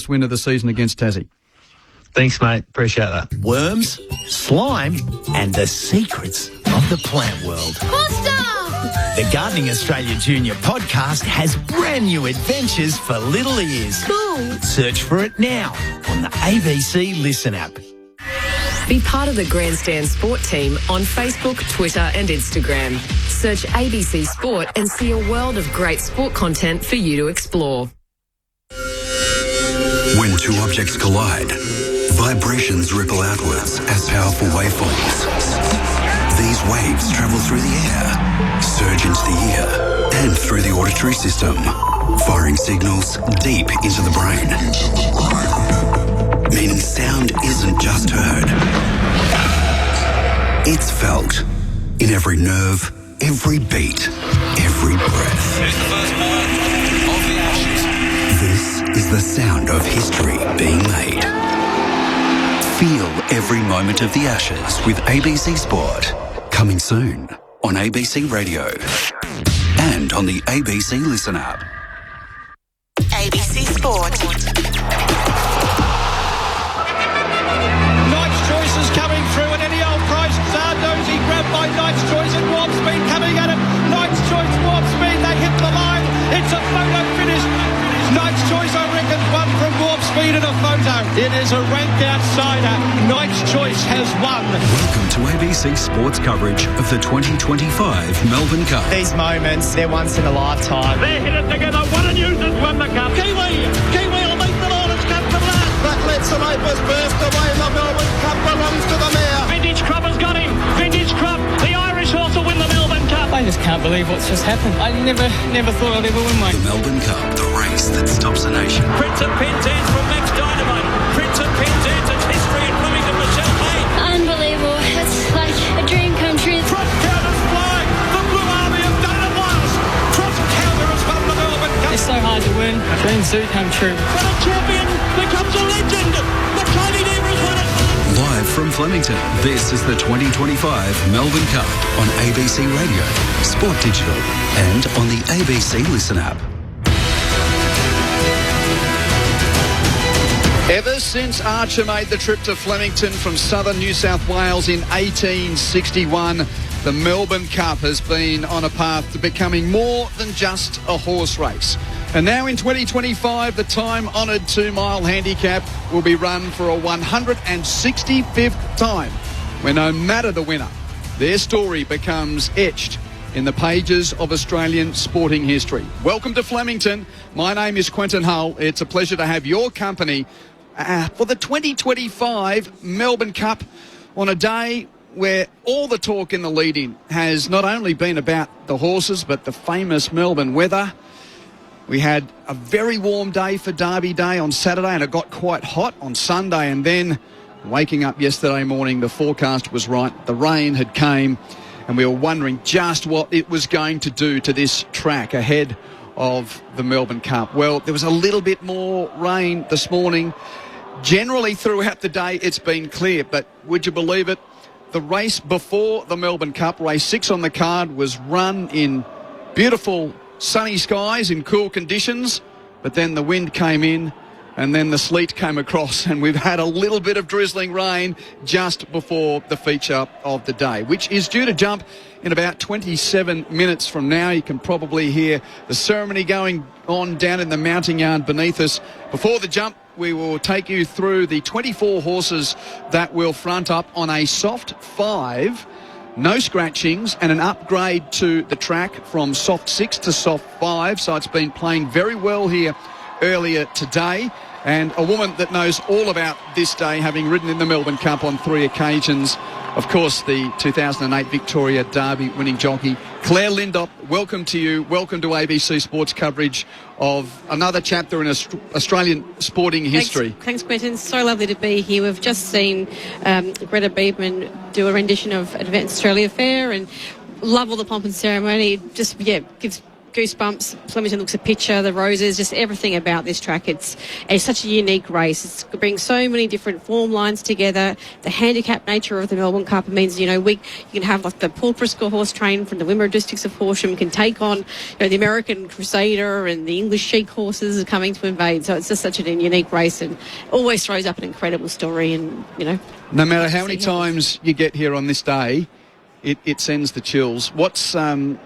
win of the season against Tassie. Thanks, mate. Appreciate that. Worms, slime, and the secrets of the plant world. The Gardening Australia Junior podcast has brand new adventures for little ears. Cool. Search for it now on the ABC Listen app. Be part of the Grandstand Sport team on Facebook, Twitter and Instagram. Search ABC Sport and see a world of great sport content for you to explore. When two objects collide, vibrations ripple outwards as powerful waveforms. These waves travel through the air, surge into the ear, and through the auditory system, firing signals deep into the brain. Meaning sound isn't just heard. It's felt in every nerve, every beat, every breath. Here's the first point of the Ashes. This is the sound of history being made. Feel every moment of the Ashes with ABC Sport. Coming soon on ABC Radio and on the ABC Listen app. ABC Sport. Knight's Choice is coming through at any old price. Zardozi grabbed by Knight's Choice and Warp Speed coming at him. Knight's Choice, Warp Speed, they hit the line. It's a photo finish. Knight's Choice, I reckon, won from Warp Speed in a photo. It is a ranked outsider. Knight's Choice has won. Welcome to ABC Sports coverage of the 2025 Melbourne Cup. These moments, they're once in a lifetime. They hit it together. What a news has won the cup. Kiwi will make the Lawrence Cup for last. But let's the vapors burst away. The Melbourne Cup belongs to the mayor. Vintage Crop has got him. Vintage Crop. The Irish horse will win the Melbourne Cup. I just can't believe what's just happened. I never thought I'd ever win one. The Melbourne Cup, the race that stops a nation. Prince of Penzance from Max Dynamite. Prince of Penzance, it's history in Bloomington, Michelle Hay. Unbelievable. It's like a dream come true. Cross Counter's flying. The Blue Army have done it once. Cross Counter has won the Melbourne Cup. It's so hard to win. Dreams do come true. But a champion becomes a legend. The Tiny Deaver's won it. Live from Flemington, this is the 2025 Melbourne Cup on ABC Radio, Sport Digital, and on the ABC Listen app. Ever since Archer made the trip to Flemington from southern New South Wales in 1861, the Melbourne Cup has been on a path to becoming more than just a horse race. And now in 2025, the time-honoured 2-mile handicap will be run for a 165th time, where no matter the winner, their story becomes etched in the pages of Australian sporting history. Welcome to Flemington. My name is Quentin Hull. It's a pleasure to have your company for the 2025 Melbourne Cup on a day where all the talk in the lead-in has not only been about the horses, but the famous Melbourne weather. We had a very warm day for Derby Day on Saturday, and it got quite hot on Sunday. And then waking up yesterday morning, the forecast was right. The rain had came, and we were wondering just what it was going to do to this track ahead of the Melbourne Cup. Well, there was a little bit more rain this morning. Generally throughout the day, it's been clear, but would you believe it? The race before the Melbourne Cup, race 6 on the card, was run in beautiful sunny skies in cool conditions, but then the wind came in and then the sleet came across, and we've had a little bit of drizzling rain just before the feature of the day, which is due to jump in about 27 minutes from now. You can probably hear the ceremony going on down in the mounting yard beneath us. Before the jump, we will take you through the 24 horses that will front up on a soft 5, no scratchings, and an upgrade to the track from soft 6 to soft 5. So it's been playing very well here earlier today. And a woman that knows all about this day, having ridden in the Melbourne Cup on 3 occasions. Of course, the 2008 Victoria Derby winning jockey, Claire Lindop. Welcome to you. Welcome to ABC Sports coverage of another chapter in Australian sporting history. Thanks, Quentin. So lovely to be here. We've just seen Greta Biedman do a rendition of Advanced Australia Fair, and love all the pomp and ceremony. It just, gives goosebumps. Flemington looks a picture, the roses, just everything about this track. It's such a unique race. It brings so many different form lines together. The handicap nature of the Melbourne Cup means, you can have like the Paul Prisco horse train from the Wimmera districts of Horsham can take on, the American Crusader, and the English Sheik horses are coming to invade. So it's just such a unique race, and always throws up an incredible story. And, no matter how many times you get here on this day, it sends the chills. What's the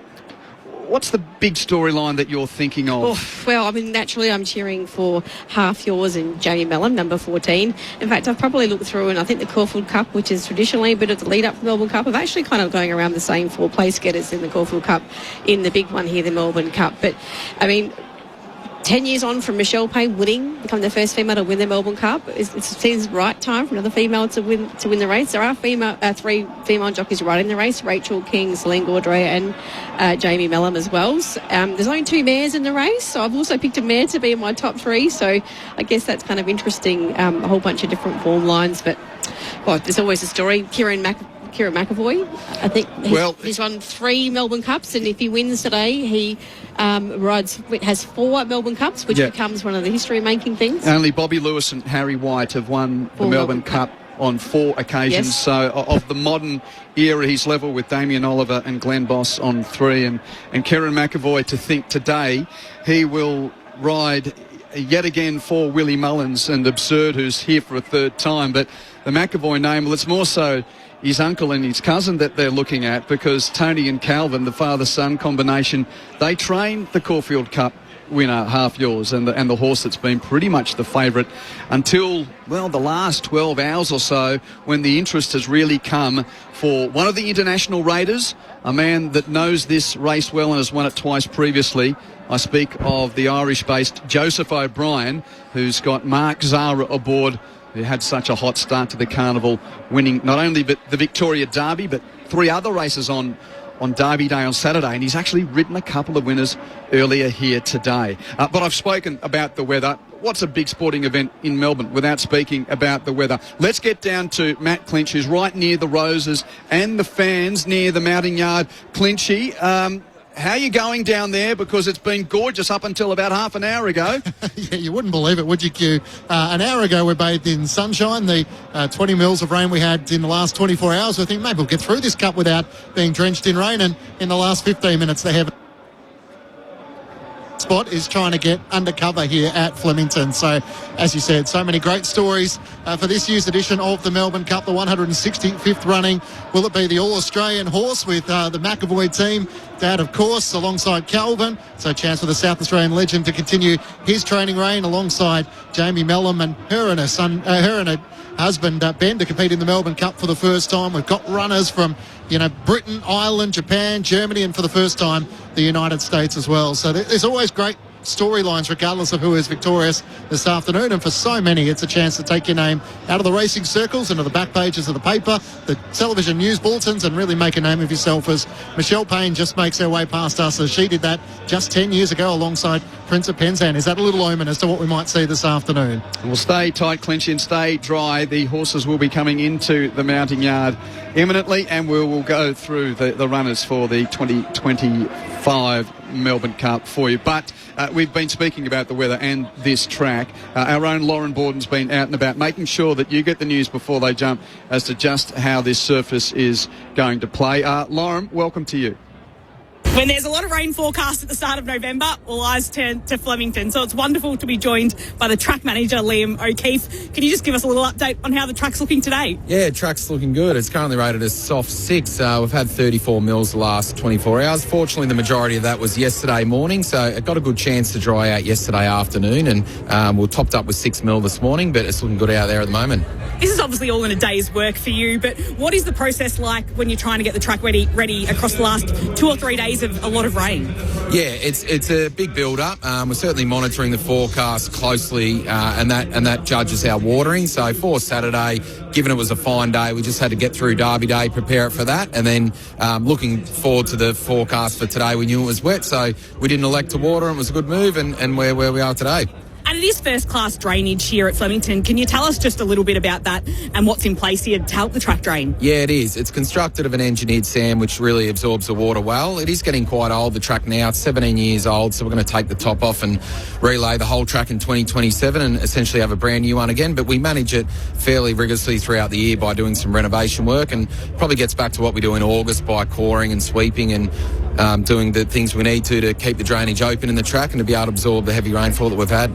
big storyline that you're thinking of? Well, naturally I'm cheering for Half Yours and Jamie Mellon, number 14. In fact, I've probably looked through, and I think the Caulfield Cup, which is traditionally a bit of the lead-up to the Melbourne Cup, I'm actually kind of going around the same 4 place getters in the Caulfield Cup in the big one here, the Melbourne Cup. But, 10 years on from Michelle Payne winning, become the first female to win the Melbourne Cup. It seems right time for another female to win the race. There are 3 female jockeys riding the race: Rachel King, Celine Gaudray, and Jamie Mellon as well. There's only 2 mares in the race, so I've also picked a mare to be in my top 3. So I guess that's kind of interesting. A whole bunch of different form lines, but there's always a story. Kieran McAvoy, I think he's won 3 Melbourne Cups, and if he wins today, he has 4 Melbourne Cups, which becomes one of the history-making things. Only Bobby Lewis and Harry White have won the Melbourne Cup on 4 occasions. Yes. So of the modern era, he's level with Damien Oliver and Glenn Boss on 3. And Kieran McAvoy, to think today he will ride yet again for Willie Mullins and Absurd, who's here for a 3rd time. But the McAvoy name, well, it's more so his uncle and his cousin that they're looking at, because Tony and Calvin, the father-son combination, they trained the Caulfield Cup winner, Half Yours, and the horse that's been pretty much the favourite until, the last 12 hours or so, when the interest has really come for one of the international raiders, a man that knows this race well and has won it twice previously. I speak of the Irish-based Joseph O'Brien, who's got Mark Zara aboard, who had such a hot start to the carnival, winning not only the Victoria Derby, but 3 other races on Derby Day on Saturday, and he's actually ridden a couple of winners earlier here today. But I've spoken about the weather. What's a big sporting event in Melbourne without speaking about the weather? Let's get down to Matt Clinch, who's right near the Roses and the fans near the Mounting Yard. Clinchy, how are you going down there? Because it's been gorgeous up until about half an hour ago. Yeah, you wouldn't believe it, would you, Q? An hour ago we bathed in sunshine. The 20 mils of rain we had in the last 24 hours, I think maybe we'll get through this cup without being drenched in rain. And in the last 15 minutes they have spot is trying to get undercover here at Flemington. So, as you said, so many great stories for this year's edition of the Melbourne Cup, the 165th running. Will it be the All-Australian horse with the McAvoy team? Dad, of course, alongside Calvin. So a chance for the South Australian legend to continue his training reign alongside Jamie Mellon and her and her husband Ben to compete in the Melbourne Cup for the first time. We've got runners from Britain, Ireland, Japan, Germany, and for the first time the United States as well. So there's always great storylines regardless of who is victorious this afternoon, and for so many it's a chance to take your name out of the racing circles into the back pages of the paper, the television news bulletins, and really make a name of yourself, as Michelle Payne just makes her way past us as she did that just 10 years ago alongside Prince of Penzance. Is that a little omen as to what we might see this afternoon? We'll stay tight, Clinchy, and stay dry. The horses will be coming into the Mounting Yard imminently, and we will go through the runners for the 2025 Melbourne Cup for you. But we've been speaking about the weather and this track. Our own Lauren Borden's been out and about making sure that you get the news before they jump as to just how this surface is going to play. Lauren, welcome to you. When there's a lot of rain forecast at the start of November, all eyes turn to Flemington. So it's wonderful to be joined by the track manager, Liam O'Keefe. Can you just give us a little update on how the track's looking today? Yeah, track's looking good. It's currently rated as soft 6. We've had 34 mils the last 24 hours. Fortunately, the majority of that was yesterday morning, so it got a good chance to dry out yesterday afternoon, and we're topped up with 6 mil this morning, but it's looking good out there at the moment. This is obviously all in a day's work for you, but what is the process like when you're trying to get the track ready across the last 2 or 3 days of a lot of rain? Yeah, it's a big build-up. We're certainly monitoring the forecast closely, and that judges our watering. So for Saturday, given it was a fine day, we just had to get through Derby Day, prepare it for that, and then looking forward to the forecast for today, we knew it was wet, so we didn't elect to water, and it was a good move, and we're where we are today. And it is first-class drainage here at Flemington. Can you tell us just a little bit about that and what's in place here to help the track drain? Yeah, it is. It's constructed of an engineered sand which really absorbs the water well. It is getting quite old, the track now. It's 17 years old, so we're going to take the top off and relay the whole track in 2027 and essentially have a brand new one again. But we manage it fairly rigorously throughout the year by doing some renovation work, and probably gets back to what we do in August by coring and sweeping and doing the things we need to keep the drainage open in the track and to be able to absorb the heavy rainfall that we've had.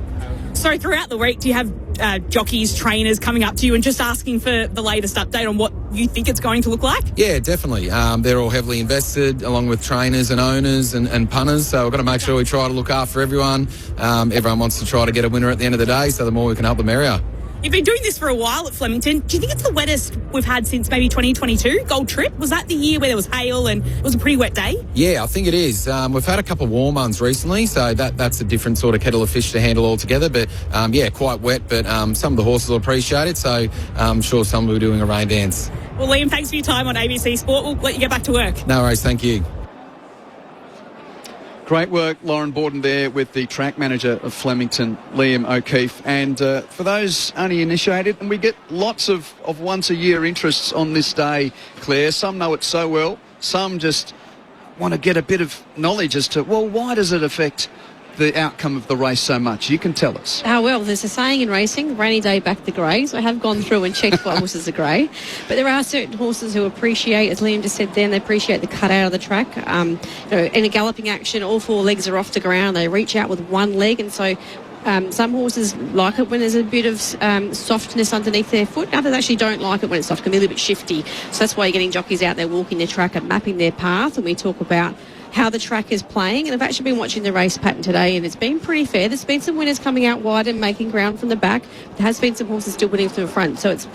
So throughout the week, do you have jockeys, trainers coming up to you and just asking for the latest update on what you think it's going to look like? Yeah, definitely. They're all heavily invested, along with trainers and owners and punters. So we've got to make sure we try to look after everyone. Everyone wants to try to get a winner at the end of the day, so the more we can help the merrier. You've been doing this for a while at Flemington. Do you think it's the wettest we've had since maybe 2022? Gold Trip? Was that the year where there was hail and it was a pretty wet day? Yeah, I think it is. We've had a couple of warm ones recently, so that's a different sort of kettle of fish to handle altogether. But, yeah, quite wet, but some of the horses will appreciate it, so I'm sure some will be doing a rain dance. Well, Liam, thanks for your time on ABC Sport. We'll let you get back to work. No worries, thank you. Great work, Lauren Borden there with the track manager of Flemington, Liam O'Keefe. And for those uninitiated, and we get lots of once-a-year interests on this day, Claire. Some know it so well. Some just want to get a bit of knowledge as to, well, why does it affect the outcome of the race so much? You can tell us. Well, there's a saying in racing, rainy day back the grey. So I have gone through and checked what horses are grey. But there are certain horses who appreciate, as Liam just said then, they appreciate the cut out of the track. In a galloping action, all four legs are off the ground. They reach out with one leg, and so some horses like it when there's a bit of softness underneath their foot. Others actually don't like it when it's soft. It can be a little bit shifty. So that's why you're getting jockeys out there walking the track and mapping their path. And we talk about how the track is playing, and I've actually been watching the race pattern today, and it's been pretty fair. There's been some winners coming out wide and making ground from the back. There has been some horses still winning from the front, so it's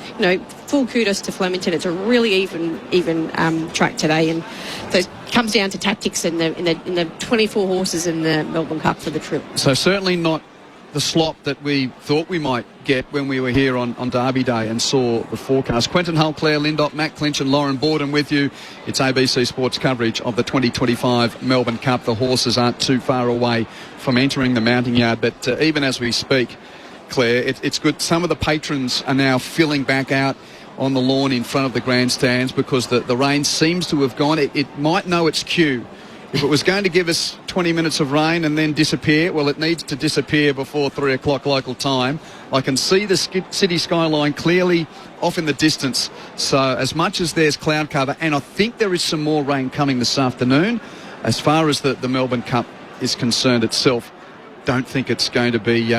full kudos to Flemington. It's a really even track today, and so it comes down to tactics in the 24 horses in the Melbourne Cup for the trip. So certainly not the slop that we thought we might get when we were here on Derby Day and saw the forecast. Quentin Hull, Claire Lindop, Matt Clinch and Lauren Borden with you. It's ABC Sports coverage of the 2025 Melbourne Cup. The horses aren't too far away from entering the mounting yard, but even as we speak, Claire, it's good. Some of the patrons are now filling back out on the lawn in front of the grandstands because the rain seems to have gone. It might know its cue. If it was going to give us 20 minutes of rain and then disappear, well, it needs to disappear before 3 o'clock local time. I can see the city skyline clearly off in the distance. So as much as there's cloud cover, and I think there is some more rain coming this afternoon, as far as the Melbourne Cup is concerned itself, don't think it's going to be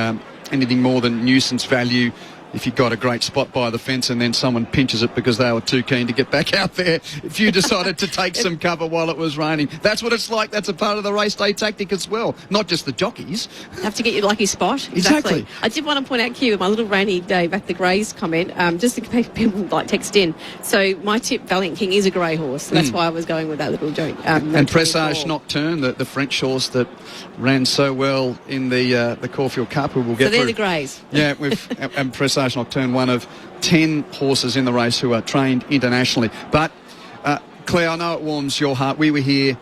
anything more than nuisance value if you've got a great spot by the fence and then someone pinches it because they were too keen to get back out there. If you decided to take some cover while it was raining, that's what it's like. That's a part of the race day tactic as well, not just the jockeys. Have to get your lucky spot. Exactly. I did want to point out, Q, with my little rainy day back the greys comment, just in case people like text in. So my tip, Valiant King, is a grey horse. So that's why I was going with that little joke. And Presage Nocturne, the French horse that ran so well in the Caulfield Cup, who will get so they're through. The greys. Yeah, and Presage Nocturne, one of 10 horses in the race who are trained internationally. But, Claire, I know it warms your heart. We were here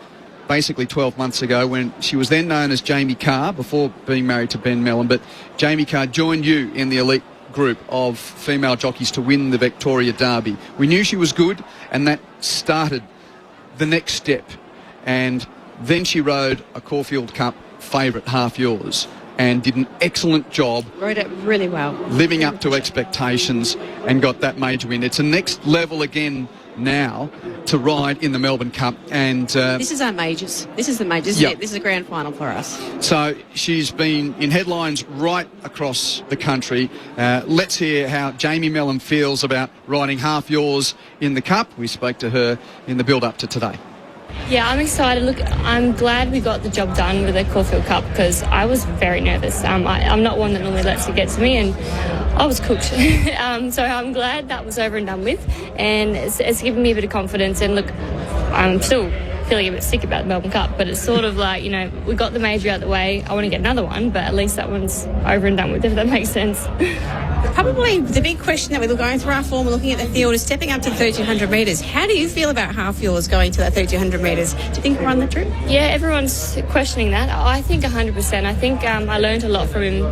basically 12 months ago when she was then known as Jamie Carr before being married to Ben Mellon. But Jamie Carr joined you in the elite group of female jockeys to win the Victoria Derby. We knew she was good, and that started the next step. And then she rode a Caulfield Cup favourite, Half Yours, and did an excellent job. Rode it really well. Living up to expectations and got that major win. It's a next level again now to ride in the Melbourne Cup. And this is our majors. This is the majors. Yep. This is a grand final for us. So she's been in headlines right across the country. Let's hear how Jamie Mellon feels about riding Half Yours in the Cup. We spoke to her in the build-up to today. Yeah, I'm excited. Look, I'm glad we got the job done with the Caulfield Cup because I was very nervous. I'm not one that normally lets it get to me, and I was cooked. So I'm glad that was over and done with, and it's given me a bit of confidence. And look, I'm still feeling a bit sick about the Melbourne Cup, but it's sort of like, we got the major out of the way. I want to get another one, but at least that one's over and done with, if that makes sense. Probably the big question that we're going through our form, we're looking at the field, is stepping up to 1,300 metres. How do you feel about half yours going to that 1,300 metres? Do you think we'll run the trip? Yeah, everyone's questioning that. I think 100%. I think I learned a lot from him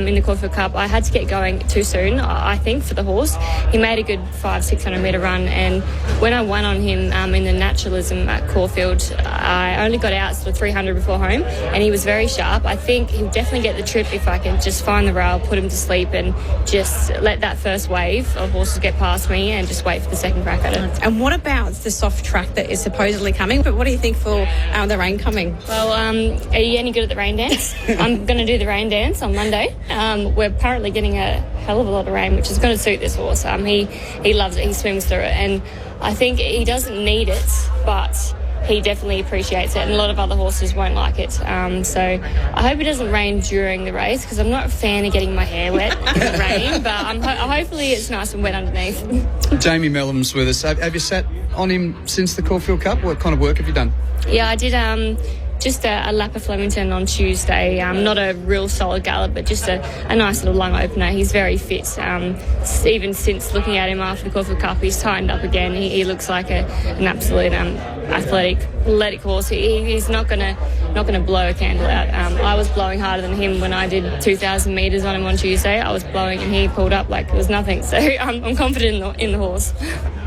in the Caulfield Cup. I had to get going too soon, I think, for the horse. He made a good 500-600 metre run, and when I won on him in the naturalism at Caulfield, I only got out to 300 before home, and he was very sharp. I think he'll definitely get the trip if I can just find the rail, put him to sleep, and just let that first wave of horses get past me and just wait for the second crack at it. And what about the soft track that is supposedly coming? But what do you think for the rain coming? Well, are you any good at the rain dance? I'm going to do the rain dance on Monday. We're apparently getting a hell of a lot of rain, which is going to suit this horse. He loves it. He swims through it, and I think he doesn't need it, but he definitely appreciates it, and a lot of other horses won't like it. So I hope it doesn't rain during the race, because I'm not a fan of getting my hair wet in the rain, but hopefully it's nice and wet underneath. Jamie Mellum's with us. Have you sat on him since the Caulfield Cup? What kind of work have you done? Yeah, I did just a lap of Flemington on Tuesday. Not a real solid gallop, but just a nice little lung opener. He's very fit. Even since looking at him after the Caulfield Cup, he's tightened up again. He looks like an absolute athletic horse. He's not gonna blow a candle out. I was blowing harder than him when I did 2,000 metres on him on Tuesday. I was blowing and he pulled up like it was nothing. So I'm confident in the horse.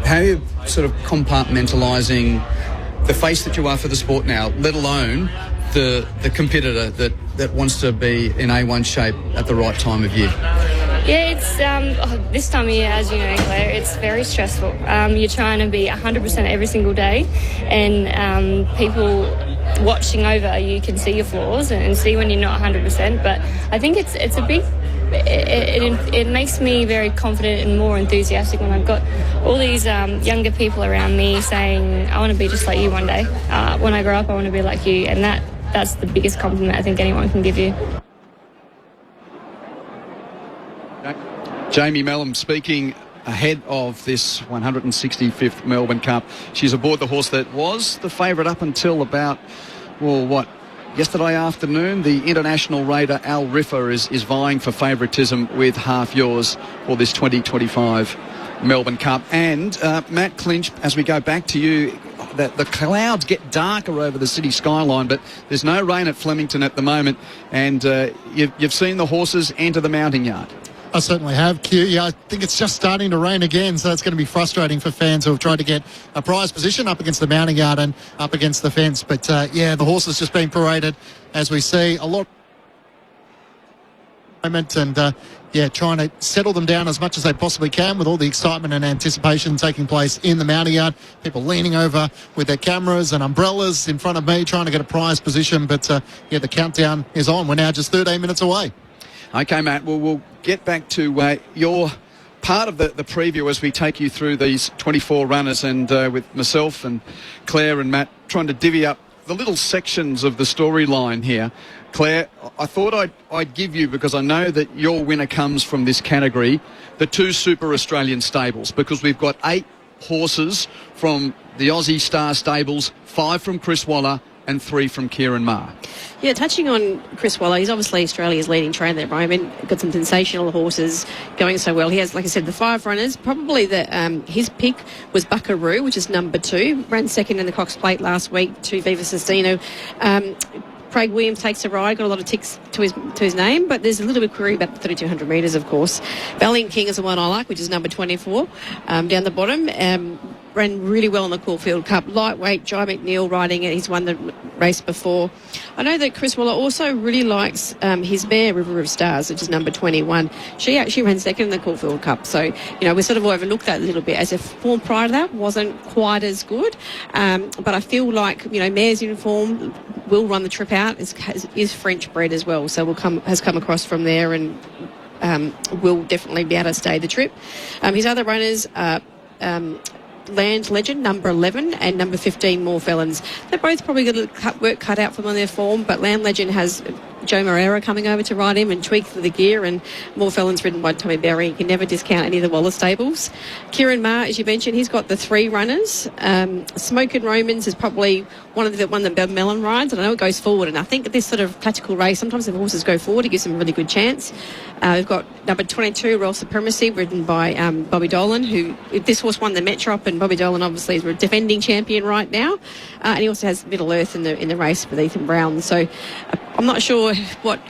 How are you sort of compartmentalising the face that you are for the sport now, let alone the competitor that wants to be in A1 shape at the right time of year? Yeah, it's this time of year, as you know, Claire, it's very stressful. You're trying to be 100% every single day, and people watching over you can see your flaws and see when you're not 100%. But I think it's a big. It makes me very confident and more enthusiastic when I've got all these younger people around me saying, I want to be just like you one day. When I grow up, I want to be like you. And that's the biggest compliment I think anyone can give you. Jamie Mellum speaking ahead of this 165th Melbourne Cup. She's aboard the horse that was the favourite up until about, yesterday afternoon. The international raider Al Riffa is vying for favouritism with half yours for this 2025 Melbourne Cup. And Matt Clinch, as we go back to you, that the clouds get darker over the city skyline, but there's no rain at Flemington at the moment, and you've seen the horses enter the mounting yard. I certainly have, Q. Yeah, I think it's just starting to rain again, so it's going to be frustrating for fans who have tried to get a prize position up against the mounting yard and up against the fence. But, the horse has just been paraded, as we see. A lot of moment and, trying to settle them down as much as they possibly can with all the excitement and anticipation taking place in the mounting yard. People leaning over with their cameras and umbrellas in front of me trying to get a prize position. But, the countdown is on. We're now just 13 minutes away. Okay, Matt, well, we'll get back to your part of the preview as we take you through these 24 runners, and with myself and Claire and Matt trying to divvy up the little sections of the storyline here. Claire, I thought I'd give you, because I know that your winner comes from this category, the two Super Australian stables, because we've got 8 horses from the Aussie Star stables, 5 from Chris Waller and 3 from Kieran Maher. Yeah, touching on Chris Waller, he's obviously Australia's leading trainer at the moment. Got some sensational horses going so well. He has, like I said, the 5 runners. Probably his pick was Buckaroo, which is number 2. Ran second in the Cox Plate last week to Viva Sestino. Craig Williams takes a ride, got a lot of ticks to his name, but there's a little bit of query about the 3,200 metres, of course. Valiant King is the one I like, which is number 24, down the bottom. Ran really well in the Caulfield Cup. Lightweight, Jai McNeil riding it. He's won the race before. I know that Chris Waller also really likes his mare, River of Stars, which is number 21. She actually ran second in the Caulfield Cup. So, we sort of overlooked that a little bit, as if form prior to that wasn't quite as good. But I feel like, mares in form will run the trip out, is French bred as well. So has come across from there and will definitely be able to stay the trip. His other runners are Land Legend, number 11, and number 15, More Felons. They're both probably got a work cut out for them on their form, but Land Legend has Joe Moreira coming over to ride him and tweak the gear, and More Felons ridden by Tommy Berry. You can never discount any of the Waller stables. Kieran Maher, as you mentioned, he's got the 3 runners. Smoke and Romans is probably one of the Mellon rides, and I know it goes forward, and I think this sort of tactical race, sometimes the horses go forward, it gives them a really good chance. We've got number 22, Royal Supremacy, ridden by Bobby Dolan, who, this horse won the Metrop, and Bobby Dolan obviously is a defending champion right now, and he also has Middle Earth in the race with Ethan Brown. So I'm not sure what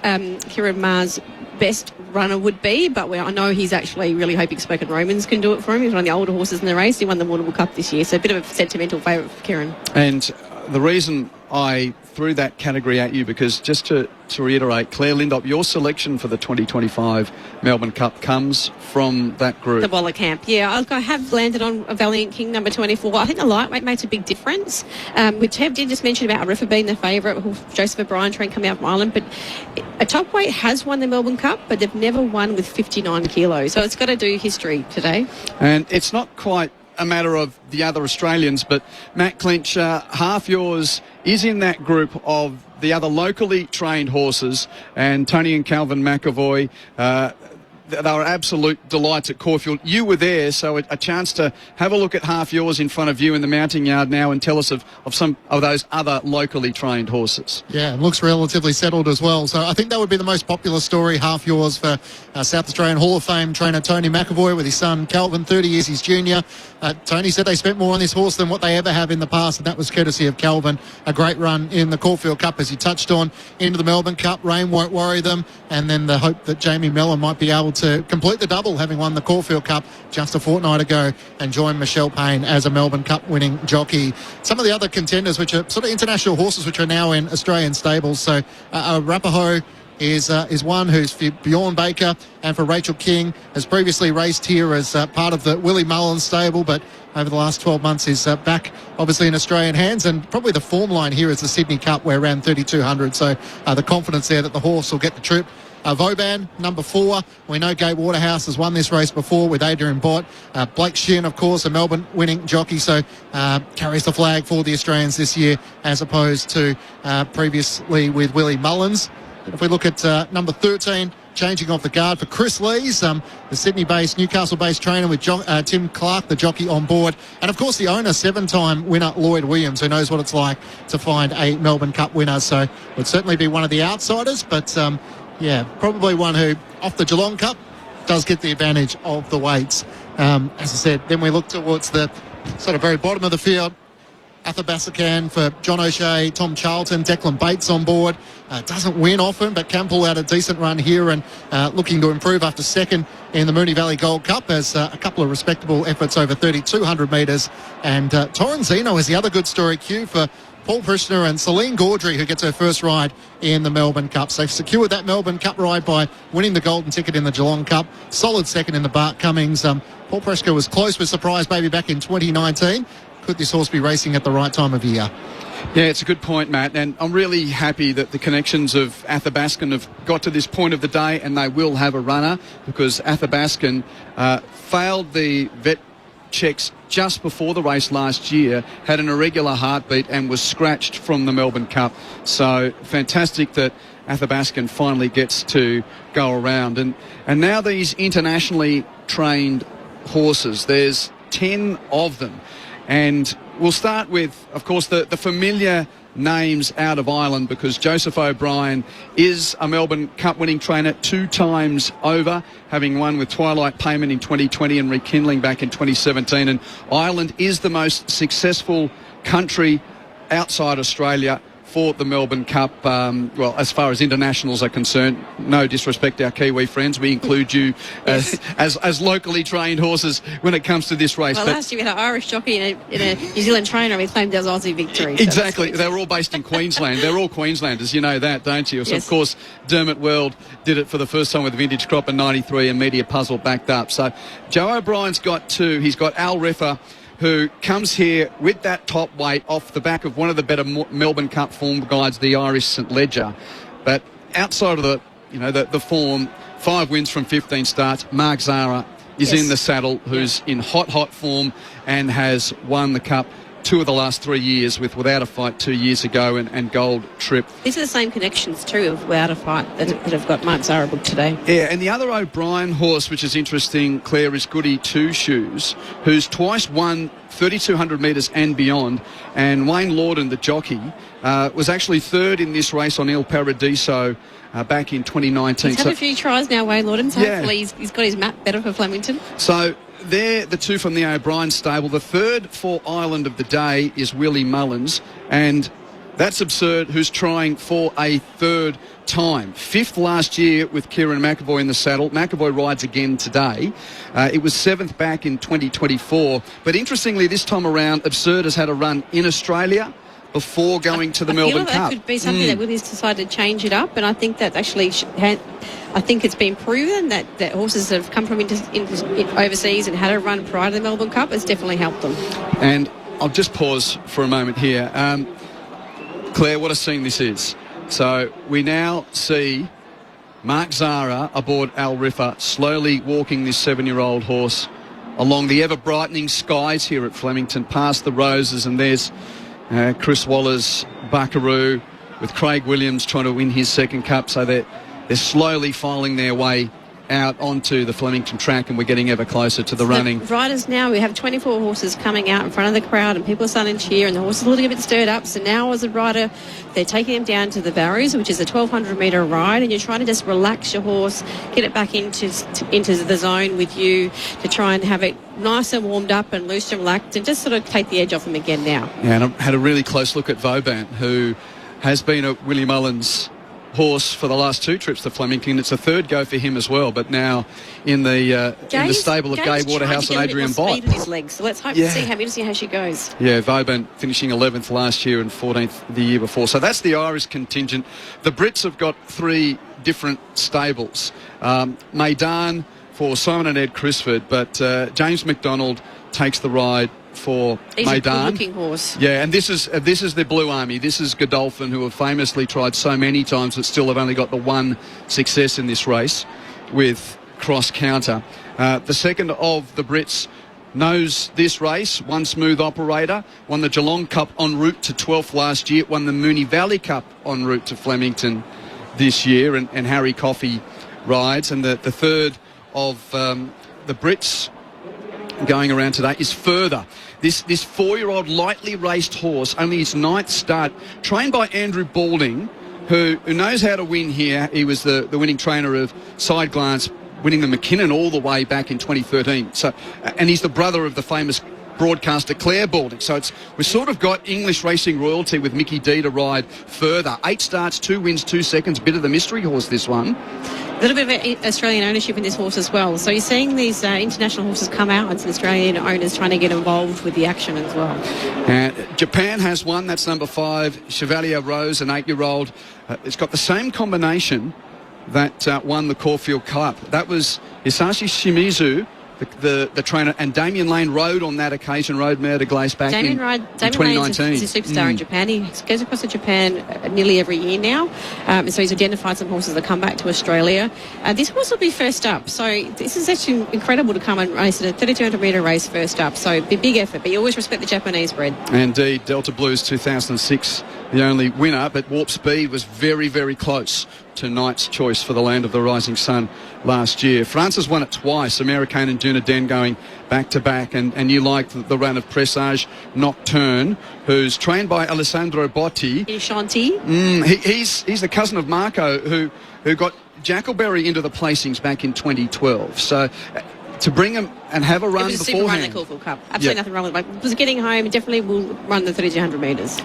Kieran Maher's best runner would be, but I know he's actually really hoping Smoke and Romans can do it for him. He's one of the older horses in the race. He won the Warrnambool Cup this year, so a bit of a sentimental favourite for Kieran. And the reason I threw that category at you, because just to reiterate, Claire Lindop, your selection for the 2025 Melbourne Cup comes from that group. The Waller camp, yeah. I have landed on a Valiant King, number 24. I think the lightweight makes a big difference. We did just mention about Arifa being the favourite, Joseph O'Brien trying to come out from Ireland, but a top weight has won the Melbourne Cup, but they've never won with 59 kilos, so it's got to do history today. And it's not quite a matter of the other Australians, but Matt Clinch, Half Yours is in that group of the other locally trained horses, and Tony and Calvin McAvoy, they were absolute delights at Caulfield. You were there, so a chance to have a look at Half Yours in front of you in the mounting yard now and tell us of some of those other locally trained horses. Yeah, it looks relatively settled as well. So I think that would be the most popular story, Half Yours, for South Australian Hall of Fame trainer Tony McAvoy with his son Calvin, 30 years his junior. Tony said they spent more on this horse than what they ever have in the past, and that was courtesy of Calvin. A great run in the Caulfield Cup, as you touched on, into the Melbourne Cup. Rain won't worry them, and then the hope that Jamie Mellon might be able to complete the double, having won the Caulfield Cup just a fortnight ago and join Michelle Payne as a Melbourne Cup winning jockey. Some of the other contenders, which are sort of international horses, which are now in Australian stables. So Arapaho is one who's for Bjorn Baker and for Rachel King, has previously raced here as part of the Willie Mullins stable, but over the last 12 months is back obviously in Australian hands, and probably the form line here is the Sydney Cup, where around 3,200, so the confidence there that the horse will get the trip. Vauban, number 4. We know Gay Waterhouse has won this race before with Adrian Bott. Blake Shin, of course, a Melbourne winning jockey, so carries the flag for the Australians this year as opposed to previously with Willie Mullins. And if we look at number 13, changing off the guard for Chris Lees, the Sydney-based, Newcastle-based trainer with Tim Clark, the jockey, on board. And, of course, the owner, 7-time winner Lloyd Williams, who knows what it's like to find a Melbourne Cup winner. So would certainly be one of the outsiders, but yeah, probably one who, off the Geelong Cup, does get the advantage of the weights. As I said, then we look towards the sort of very bottom of the field. Athabascan for John O'Shea, Tom Charlton, Declan Bates on board. Doesn't win often, but can pull out a decent run here, and looking to improve after second in the Moonee Valley Gold Cup. Has a couple of respectable efforts over 3,200 metres. And Torrenzino is the other good story, Q, for Paul Prishner and Celine Gaudry, who gets her first ride in the Melbourne Cup. So they've secured that Melbourne Cup ride by winning the golden ticket in the Geelong Cup. Solid second in the Bart Cummings. Paul Prishner was close with Surprise Baby back in 2019. Could this horse be racing at the right time of year? Yeah, it's a good point, Matt, and I'm really happy that the connections of Athabascan have got to this point of the day, and they will have a runner, because Athabascan failed the vet checks just before the race last year, had an irregular heartbeat and was scratched from the Melbourne Cup. So fantastic that Athabascan finally gets to go around. And now these internationally trained horses, there's 10 of them. And we'll start with, of course, the familiar names out of Ireland, because Joseph O'Brien is a Melbourne Cup winning trainer 2 times over, having won with Twilight Payment in 2020 and Rekindling back in 2017. And Ireland is the most successful country outside Australia for the Melbourne Cup. Well, as far as internationals are concerned, no disrespect to our Kiwi friends, we include you as locally trained horses when it comes to this race. Well, last year we had an Irish jockey and a New Zealand trainer, and we claimed there was Aussie victory. So exactly. They were all based in Queensland. They're all Queenslanders, you know that, don't you? So, yes. Of course, Dermot World did it for the first time with the Vintage Crop in 93, and Media Puzzle backed up. So Joe O'Brien's got 2. He's got Al Reffer, who comes here with that top weight off the back of one of the better Melbourne Cup form guides, the Irish St Ledger. But outside of the form, 5 wins from 15 starts. Mark Zara is in the saddle, who's in hot form and has won the Cup 2 of the last 3 years with Without a Fight 2 years ago and Gold Trip. These are the same connections too of Without a Fight that have got Mark Zahra booked today. Yeah, and the other O'Brien horse, which is interesting, Claire, is Goody Two Shoes, who's twice won 3,200 metres and beyond. And Wayne Lorden, the jockey, was actually third in this race on Il Paradiso back in 2019. He's had a few tries now, Wayne Lorden, so hopefully he's got his map better for Flemington. So they're the two from the O'Brien stable. The third for Ireland of the day is Willie Mullins, and that's Absurd, who's trying for a third time. 5th last year with Kieran McAvoy in the saddle. McAvoy rides again today. It was 7th back in 2024. But interestingly, this time around, Absurd has had a run in Australia before going to the Melbourne Cup. That could be something that Willie's decided to change it up, and I think that actually I think it's been proven that horses that have come from overseas and had a run prior to the Melbourne Cup has definitely helped them. And I'll just pause for a moment here. Claire, what a scene this is. So we now see Mark Zahra aboard Al Riffa slowly walking this 7-year-old horse along the ever-brightening skies here at Flemington, past the roses, and there's Chris Waller's Buckaroo with Craig Williams trying to win his second cup. So they're slowly filing their way out onto the Flemington track, and we're getting ever closer to the running. The riders now, we have 24 horses coming out in front of the crowd, and people are starting to cheer, and the horses are a little bit stirred up. So now as a rider, they're taking them down to the Barrows, which is a 1,200 metre ride, and you're trying to just relax your horse, get it back into the zone with you to try and have it nice and warmed up and loose and relaxed, and just sort of take the edge off them again now. Yeah, and I had a really close look at Vauban, who has been a Willie Mullins horse for the last 2 trips to Flemington. It's a third go for him as well, but now in the stable of Gay Waterhouse and Adrian Bott. In his legs, so let's hope to see how she goes. Yeah, Vauban finishing 11th last year and 14th the year before. So that's the Irish contingent. The Brits have got 3 different stables. Maidan for Simon and Ed Crisford, but James McDonald takes the ride for He's Maidan. A good-looking horse. Yeah, and this is the Blue Army. This is Godolphin, who have famously tried so many times but still have only got the one success in this race with Cross Counter. The second of the Brits knows this race, one smooth operator, won the Geelong Cup en route to 12th last year, won the Moonee Valley Cup en route to Flemington this year, and Harry Coffey rides. And the third of the Brits going around today is Further. This 4-year-old lightly raced horse, only his 9th start, trained by Andrew Balding, who knows how to win here. He was the winning trainer of Side Glance, winning the McKinnon all the way back in 2013. So, and he's the brother of the famous broadcaster Claire Balding. So we've sort of got English racing royalty with Mickey D to ride Further. 8 starts, 2 wins, 2 seconds. Bit of the mystery horse, this one. A little bit of Australian ownership in this horse as well. So you're seeing these international horses come out and some Australian owners trying to get involved with the action as well. Japan has one. That's number 5, Chevalier Rose, an 8-year-old. It's got the same combination that won the Caulfield Cup. That was Hisashi Shimizu, the trainer, and Damien Lane rode on that occasion, rode Mare de Glace back in 2019. He's a superstar in Japan. He goes across to Japan nearly every year now, and so he's identified some horses that come back to Australia. This horse will be first up, so this is actually incredible to come and race at a 3,200 metre race first up, so big effort, but you always respect the Japanese bred. Indeed, Delta Blues 2006, the only winner, but Warp Speed was very, very close to Knight's Choice for the Land of the Rising Sun last year. France has won it twice, American and Dunedain going back-to-back, and you like the run of Presage Nocturne, who's trained by Alessandro Botti. Enchanté. He's the cousin of Marco, who got Jackleberry into the placings back in 2012. So to bring him and have a run beforehand. It was a super run in the Caulfield Cup. Absolutely nothing wrong with it. It was getting home, definitely will run the 3,200 metres.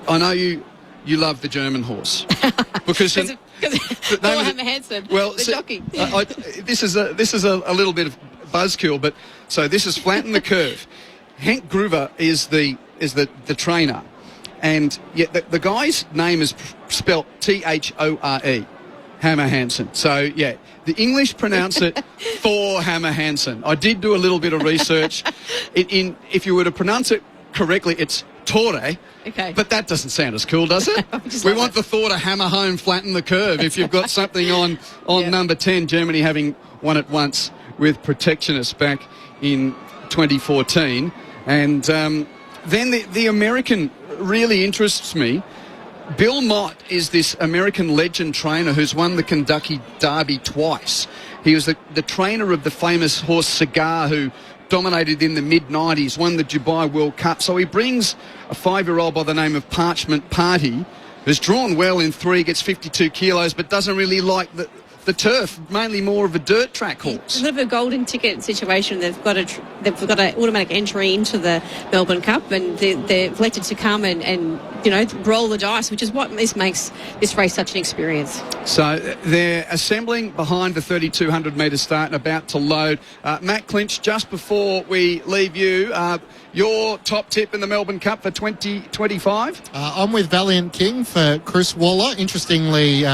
I know you love the German horse because Hammer Hansen, the jockey. This is a little bit of buzzkill, but so this is Flatten the Curve. Henk Gruver is the trainer, and yet the guy's name is spelt Thore, Hammer Hansen. So yeah, the English pronounce it Thor Hammer Hansen. I did do a little bit of research. If you were to pronounce it correctly, it's Tore. Okay. But that doesn't sound as cool, does it? We want the Thor to hammer home, flatten the curve. If you've got something on number 10, Germany having won it once with Protectionist back in 2014. And then the American really interests me. Bill Mott is this American legend trainer who's won the Kentucky Derby twice. He was the trainer of the famous horse Cigar, who dominated in the mid-90s, won the Dubai World Cup. So he brings a 5-year-old by the name of Parchment Party, who's drawn well in 3, gets 52 kilos, but doesn't really like the turf, mainly more of a dirt track horse. It's a bit of a golden ticket situation. They've got an automatic entry into the Melbourne Cup, and they're elected to come and roll the dice, which is what makes this race such an experience. So they're assembling behind the 3,200 metre start and about to load. Matt Clinch, just before we leave you, your top tip in the Melbourne Cup for 2025? I'm with Valiant King for Chris Waller. Interestingly,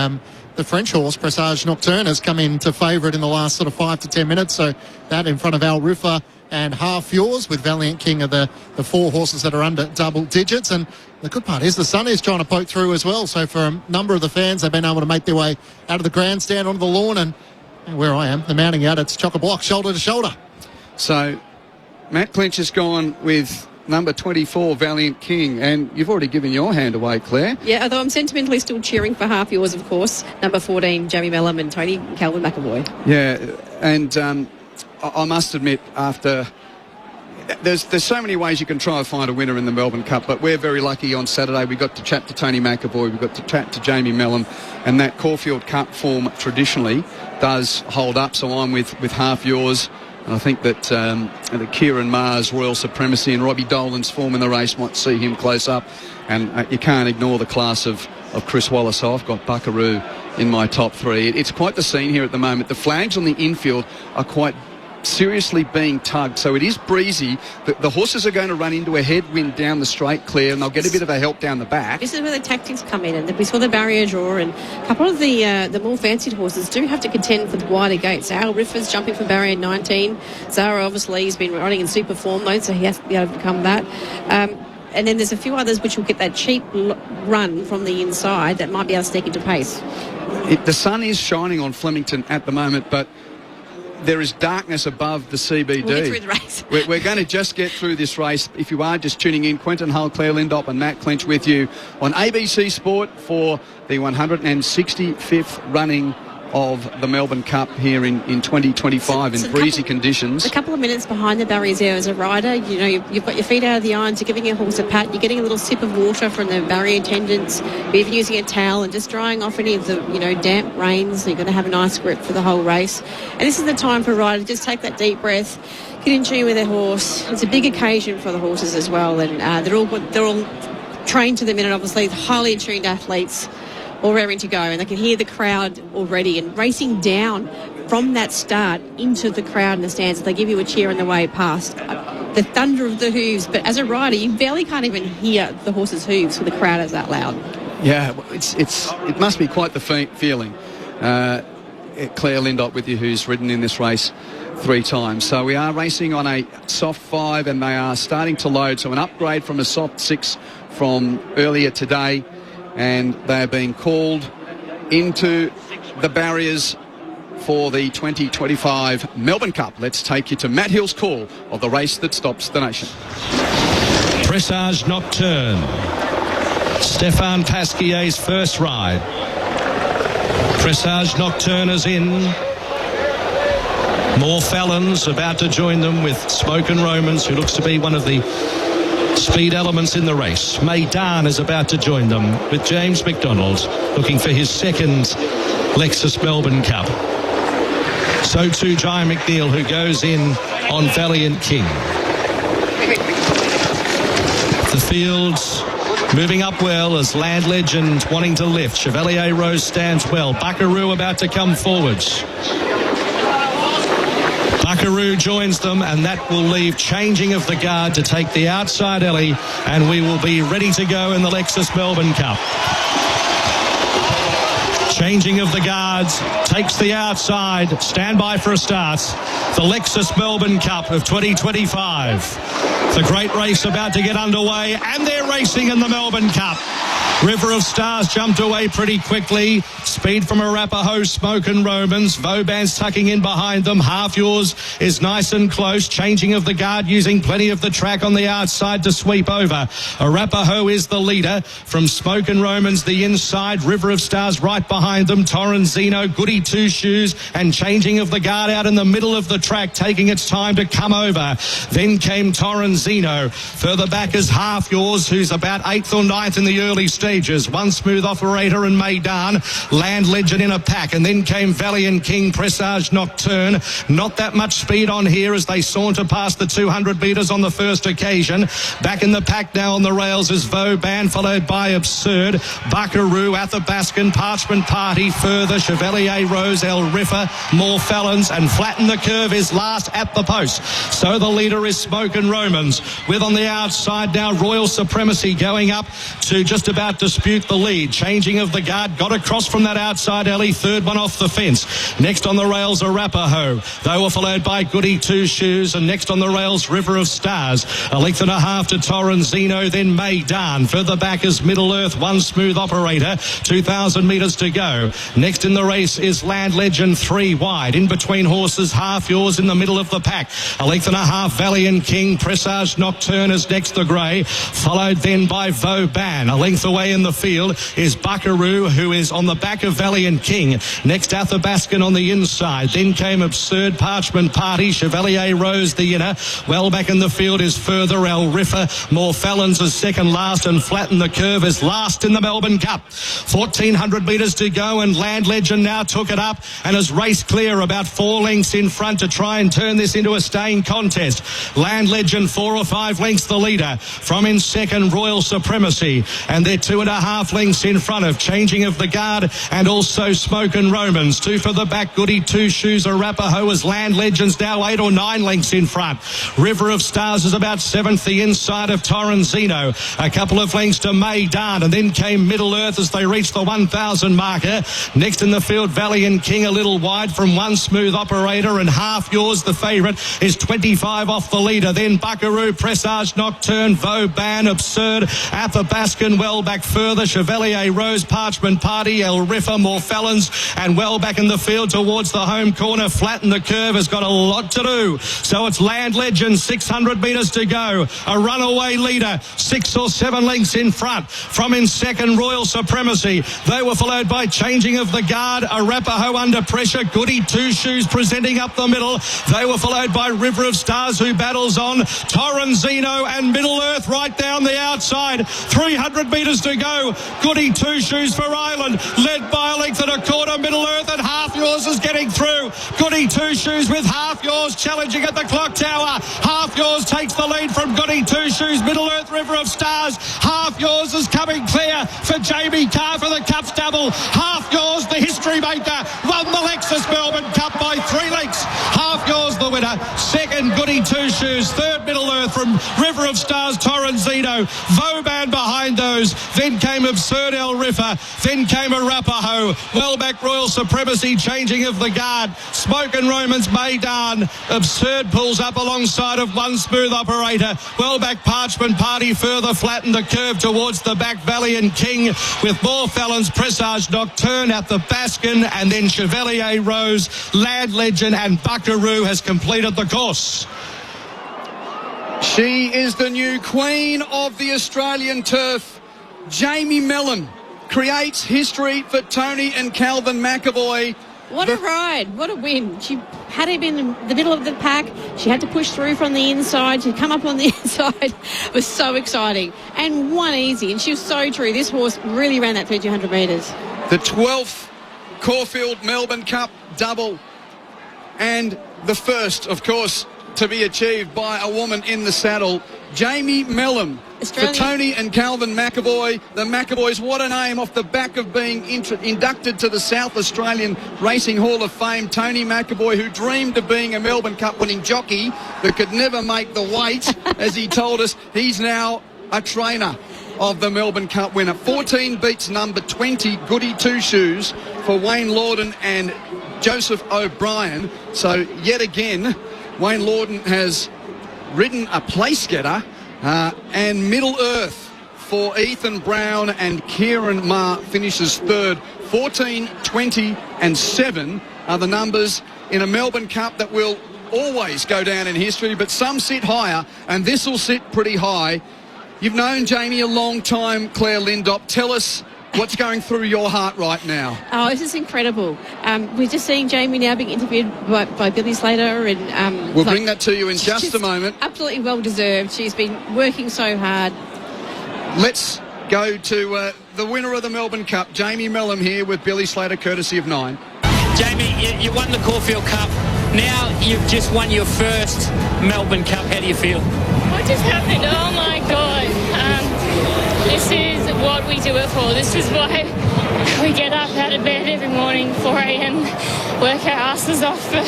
the French horse, Presage Nocturne, has come into favourite in the last sort of 5 to 10 minutes. So that in front of Al Riffa and Half Yours, with Valiant King are the 4 horses that are under double digits. And the good part is the sun is trying to poke through as well. So for a number of the fans, they've been able to make their way out of the grandstand onto the lawn. And where I am, the mounting out, it's chock-a-block, shoulder to shoulder. So Matt Clinch has gone with number 24, Valiant King, and you've already given your hand away, Claire. Yeah, although I'm sentimentally still cheering for Half Yours, of course. Number 14, Jamie Mellum and Tony Calvin McAvoy. Yeah, and I must admit, after... There's so many ways you can try and find a winner in the Melbourne Cup, but we're very lucky on Saturday. We got to chat to Tony McAvoy, we got to chat to Jamie Mellum, and that Caulfield Cup form traditionally does hold up, so I'm with Half Yours. And I think that the Kieran Maher's Royal Supremacy and Robbie Dolan's form in the race might see him close up. And you can't ignore the class of Chris Waller. So I've got Buckaroo in my top 3. It's quite the scene here at the moment. The flags on the infield are quite seriously being tugged, so it is breezy. The horses are going to run into a headwind down the straight, Claire, and they'll get a bit of a help down the back. This is where the tactics come in, and we saw the barrier draw, and a couple of the more fancied horses do have to contend for the wider gates. Al Riffa's jumping for barrier 19. Zara obviously has been running in super form though, so he has to be able to overcome that. And then there's a few others which will get that cheap run from the inside that might be able to sneak into pace. The sun is shining on Flemington at the moment, but there is darkness above the CBD. We'll get through the race. We're going to just get through this race. If you are just tuning in, Quentin Hull, Claire Lindop and Matt Clinch with you on ABC Sport for the 165th running of the Melbourne Cup here in 2025 in breezy conditions. A couple of minutes behind the barriers there as a rider. You've got your feet out of the irons, you're giving your horse a pat, you're getting a little sip of water from the barrier attendants, you're even using a towel and just drying off any of the damp rains. So you're going to have a nice grip for the whole race. And this is the time for a rider to just take that deep breath, get in tune with their horse. It's a big occasion for the horses as well, and they're all trained to the minute, obviously, highly attuned athletes, all raring to go, and they can hear the crowd already and racing down from that start into the crowd in the stands. They give you a cheer on the way past. The thunder of the hooves, but as a rider, you barely can't even hear the horse's hooves when the crowd is that loud. Yeah, it must be quite the feeling. Claire Lindop with you, who's ridden in this race 3 times. So we are racing on a soft 5, and they are starting to load. So an upgrade from a soft 6 from earlier today. And they are being called into the barriers for the 2025 Melbourne Cup. Let's take you to Matt Hill's call of the race that stops the nation. Presage Nocturne. Stéphane Pasquier's first ride. Presage Nocturne is in. More Fallons about to join them with Smoke and Romans, who looks to be one of the speed elements in the race. Maidan is about to join them with James McDonald looking for his second Lexus Melbourne Cup. So too Jai McNeil, who goes in on Valiant King. The field's moving up well as Land Legend wanting to lift. Chevalier Rose stands well. Buckaroo about to come forwards. Buckaroo joins them, and that will leave Changing of the Guard to take the outside alley, and we will be ready to go in the Lexus Melbourne Cup. Changing of the Guards takes the outside. Stand by for a start. The Lexus Melbourne Cup of 2025. The great race about to get underway, and they're racing in the Melbourne Cup. River of Stars jumped away pretty quickly. Speed from Arapaho, Smoke and Romans. Vauban's tucking in behind them. Half Yours is nice and close. Changing of the guard, using plenty of the track on the outside to sweep over. Arapaho is the leader. From Smoke and Romans, the inside. River of Stars right behind them. Torrenzino, Goody Two Shoes, and changing of the guard out in the middle of the track, taking its time to come over. Then came Torrenzino. Further back is Half Yours, who's about 8th or 9th in the early stages. One Smooth Operator and Maidan. Land Legend in a pack. And then came Valiant King, Presage Nocturne. Not that much speed on here as they saunter past the 200 metres on the first occasion. Back in the pack now on the rails is Vauban, followed by Absurd, Buckaroo, Athabascan, Parchment Party, further Chevalier Rose, El Riffa, More Felons, and Flatten the Curve is last at the post. So the leader is Smoke and Romans, with on the outside now Royal Supremacy going up to just about dispute the lead. Changing of the guard, got across from that outside alley, third one off the fence. Next on the rails, Arapaho. They were followed by Goody Two Shoes, and next on the rails, River of Stars. A length and a half to Torrenzino, then Maidan. Further back is Middle Earth, One Smooth Operator. 2,000 metres to go. Next in the race is Land Legend, 3 wide. In between horses, Half Yours in the middle of the pack. A length and a half, Valiant King. Presage Nocturne is next, the grey. Followed then by Vauban. A length away in the field is Buckaroo, who is on the back of Valiant King. Next, Athabascan on the inside. Then came Absurd, Parchment Party, Chevalier Rose, the inner. Well back in the field is further El Riffa. More Felons is second last, and Flatten the Curve is last in the Melbourne Cup. 1,400 metres to go, and Land Legend now took it up and has raced clear about 4 lengths in front to try and turn this into a staying contest. Land Legend 4 or 5 lengths the leader. From in second, Royal Supremacy, and they're 2.5 lengths in front of Changing of the Guard and also Smoke and Romans. 2 for the back, Goody Two Shoes, Arapaho as Land Legends now 8 or 9 lengths in front. River of Stars is about 7th, the inside of Torrenzino. A couple of lengths to Maidan, and then came Middle Earth as they reached the 1,000 marker. Next in the field, Valiant King a little wide from One Smooth Operator, and Half Yours, the favourite, is 25 off the leader. Then Buckaroo, Presage Nocturne, Vauban, Absurd, Athabascan, well back further, Chevalier Rose, Parchment Party, El Riffa, More Felons, and well back in the field towards the home corner. Flatten the Curve has got a lot to do. So it's Land Legend, 600 metres to go. A runaway leader, 6 or 7 lengths in front. From in second, Royal Supremacy. They were followed by Changing of the Guard, Arapaho under pressure, Goody Two Shoes presenting up the middle. They were followed by River of Stars, who battles on. Torrenzino and Middle Earth right down the outside. 300 metres to go. Goody Two Shoes for Ireland, led by a length and a quarter. Middle Earth, and Half Yours is getting through. Goody Two Shoes with Half Yours challenging at the clock tower. Half Yours takes the lead from Goody Two Shoes. Middle Earth, River of Stars. Half Yours is coming clear for Jamie Carr for the Cups double. Half Yours, the history maker, won the Lexus Melbourne Cup by 3 lengths. Half Yours the winner. Second, Goody Two Shoes. Third, Middle Earth from River of Stars, Torrenzino. Vauban behind those. Then came Absurd, El Riffa. Then came Arapaho. Well back, Royal Supremacy, Changing of the Guard. Smoke and Romans, Maidan. Absurd pulls up alongside of One Smooth Operator. Well back, Parchment Party further Flatten the Curve towards the back, Valiant King with More Felons, Presage Nocturne at the Baskin, and then Chevalier Rose, Land Legend, and Buckaroo has completed the course. She is the new queen of the Australian turf. Jamie Mellon creates history for Tony and Calvin McAvoy. What a ride. What a win. She had him in the middle of the pack. She had to push through from the inside. She'd come up on the inside. It was so exciting. And won easy. And she was so true. This horse really ran that 1,300 metres. The 12th Caulfield Melbourne Cup double. And the first, of course, to be achieved by a woman in the saddle. Jamie Mellon for Tony and Calvin McAvoy. The McAvoys, what a name, off the back of being inducted to the South Australian Racing Hall of Fame. Tony McAvoy, who dreamed of being a Melbourne Cup winning jockey but could never make the weight. As he told us, he's now a trainer of the Melbourne Cup winner. 14 beats number 20, Goody Two Shoes, for Wayne Lorden and Joseph O'Brien. So yet again, Wayne Lorden has ridden a place getter, and Middle Earth for Ethan Brown and Kieran Maher finishes third. 14, 20 and 7 are the numbers in a Melbourne Cup that will always go down in history, but some sit higher, and this will sit pretty high. You've known Jamie a long time, Claire Lindop. Tell us what's going through your heart right now. Oh, this is incredible. We're just seeing Jamie now being interviewed by Billy Slater. And we'll bring that to you in just a moment. Absolutely well-deserved. She's been working so hard. Let's go to the winner of the Melbourne Cup, Jamie Mellum, here with Billy Slater, courtesy of 9. Jamie, you won the Caulfield Cup. Now you've just won your first Melbourne Cup. How do you feel? What just happened? Oh, my God. This is what we do it for. This is why we get up out of bed every morning, 4 a.m, work our asses off for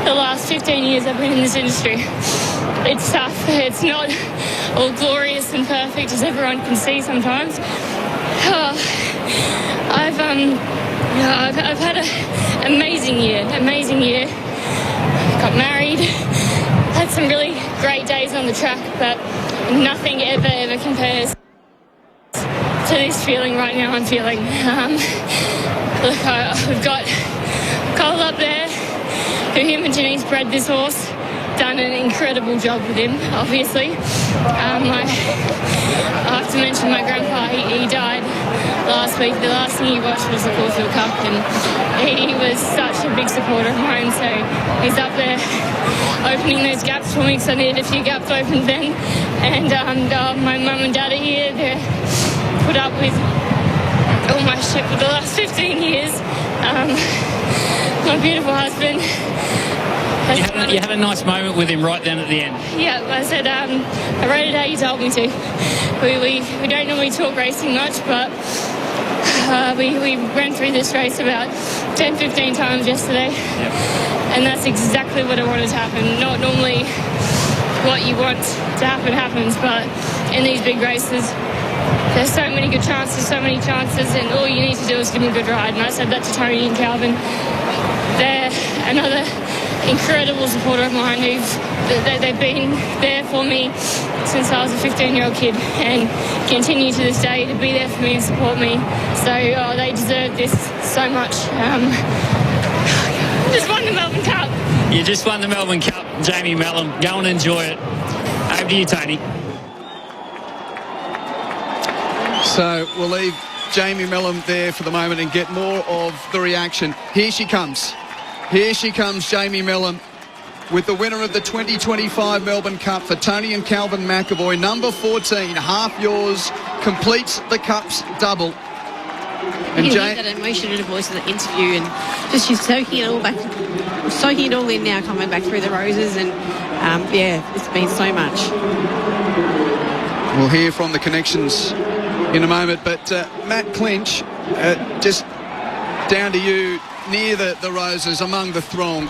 the last 15 years I've been in this industry. It's tough. It's not all glorious and perfect as everyone can see sometimes. I've had an amazing year. Got married, had some really great days on the track, but nothing ever compares to this feeling right now I'm feeling. Look, we've got Cole up there, who him and Janice bred this horse, done an incredible job with him, obviously. I have to mention my grandpa, he died last week. The last thing he watched was the Caulfield Cup, and he was such a big supporter of mine, so he's up there opening those gaps for me, because I needed a few gaps opened then. And my mum and dad are here. They're put up with all my shit for the last 15 years. My beautiful husband. You had a nice moment with him right then at the end. Yeah, I said, I wrote it how you told me to. We don't normally talk racing much, but we ran through this race about 10-15 times yesterday. Yep. And that's exactly what I wanted to happen. Not normally what you want to happen happens, but in these big races, there's so many good chances, and all you need to do is give them a good ride. And I said that to Tony and Calvin. They're another incredible supporter of mine. They've been there for me since I was a 15-year-old kid, and continue to this day to be there for me and support me. So they deserve this so much. Just won the Melbourne Cup. You just won the Melbourne Cup, Jamie Mellum. Go and enjoy it. Over to you, Tony. So we'll leave Jamie Mellum there for the moment and get more of the reaction. Here she comes, Jamie Mellum, with the winner of the 2025 Melbourne Cup for Tony and Calvin McAvoy. Number 14, Half Yours, completes the Cup's double. And you hear that emotion in her voice in the interview, and just she's soaking it all in now, coming back through the roses, and it's been so much. We'll hear from the connections in a moment, but Matt Clinch, just down to you, near the roses, among the throng.